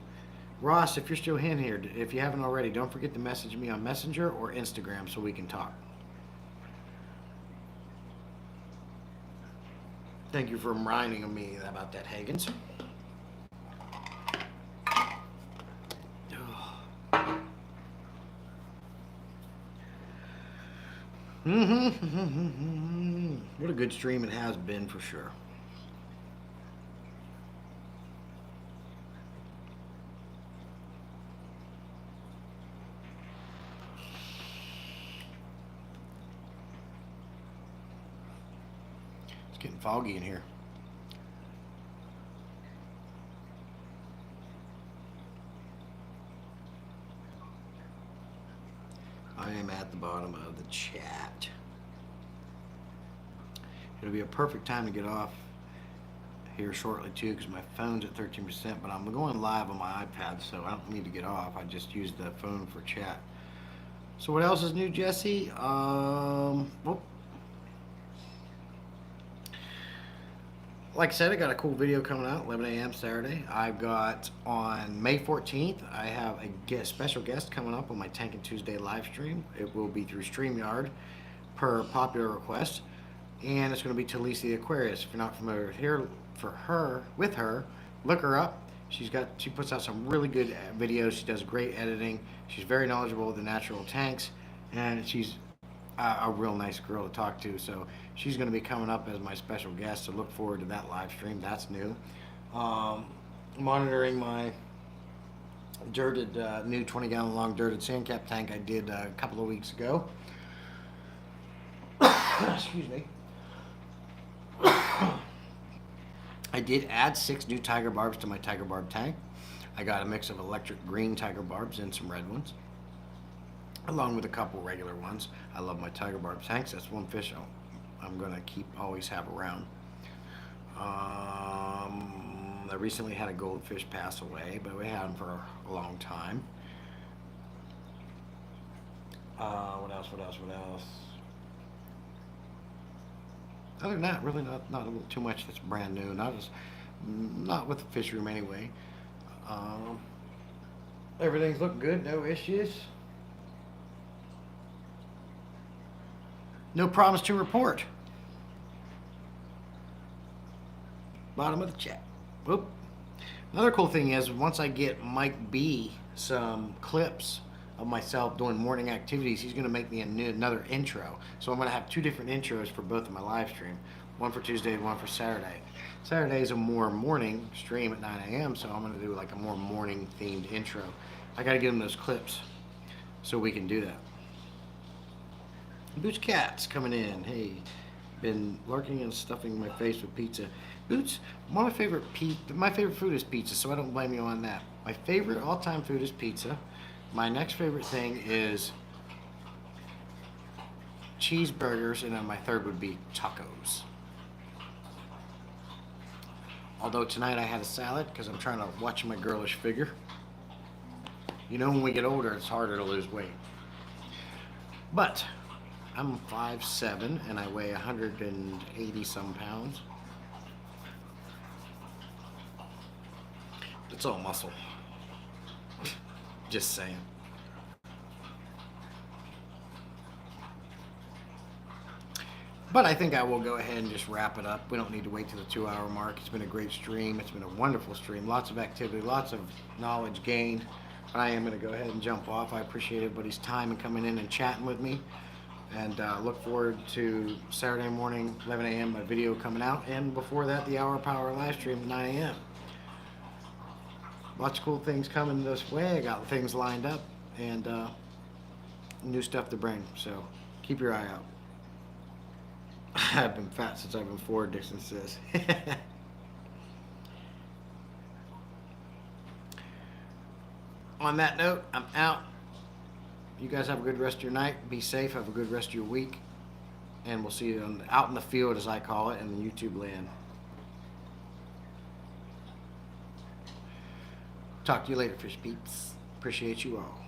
A: Ross, if you're still in here, if you haven't already, don't forget to message me on Messenger or Instagram so we can talk. Thank you for reminding me about that, Higgins. What a good stream it has been for sure. It's getting foggy in here. I am at the bottom of the chat. It'll be a perfect time to get off here shortly too, because my phone's at 13%, but I'm going live on my iPad, so I don't need to get off. I just use the phone for chat. So what else is new, Jesse? like I said, I got a cool video coming out 11 a.m. Saturday. I've got on May 14th, I have a special guest coming up on my Tankin' Tuesday live stream. It will be through StreamYard per popular request. And it's going to be Talisa the Aquarius. If you're not familiar with her, look her up. She puts out some really good videos. She does great editing. She's very knowledgeable with the natural tanks, and she's a real nice girl to talk to. So she's going to be coming up as my special guest. So look forward to that live stream. That's new. Monitoring my dirted new 20-gallon long dirted sand cap tank I did a couple of weeks ago. Excuse me. I did add 6 new tiger barbs to my tiger barb tank. I got a mix of electric green tiger barbs and some red ones, along with a couple regular ones. I love my tiger barb tanks. That's one fish I'm going to always have around. I recently had a goldfish pass away, but we had him for a long time. What else? Other than that, really not too much that's brand new. Not with the fish room anyway. Everything's looking good. No issues. No problems to report. Bottom of the chat. Whoop. Another cool thing is once I get Mike B some clips of myself doing morning activities, he's going to make me another intro. So I'm going to have 2 different intros for both of my live stream. One for Tuesday, one for Saturday. Saturday is a more morning stream at 9 a.m. So I'm going to do like a more morning themed intro. I got to get him those clips so we can do that. Boots Cat's coming in. Hey, been lurking and stuffing my face with pizza. Boots, my favorite food is pizza, so I don't blame you on that. My favorite all-time food is pizza. My next favorite thing is cheeseburgers, and then my third would be tacos. Although tonight I had a salad because I'm trying to watch my girlish figure. You know, when we get older, it's harder to lose weight. But I'm 5'7" and I weigh 180 some pounds. It's all muscle. Just saying. But I think I will go ahead and just wrap it up. We don't need to wait to the 2-hour mark. It's been a great stream. It's been a wonderful stream. Lots of activity, lots of knowledge gained. But I am going to go ahead and jump off. I appreciate everybody's time and coming in and chatting with me. And look forward to Saturday morning, 11 a.m., my video coming out. And before that, the Hour Power live stream at 9 a.m. Lots of cool things coming this way. I got things lined up and new stuff to bring. So keep your eye out. I've been fat since I've been 4, Dixon says. On that note, I'm out. You guys have a good rest of your night. Be safe. Have a good rest of your week. And we'll see you out in the field, as I call it, in the YouTube land. Talk to you later, fish peeps. Appreciate you all.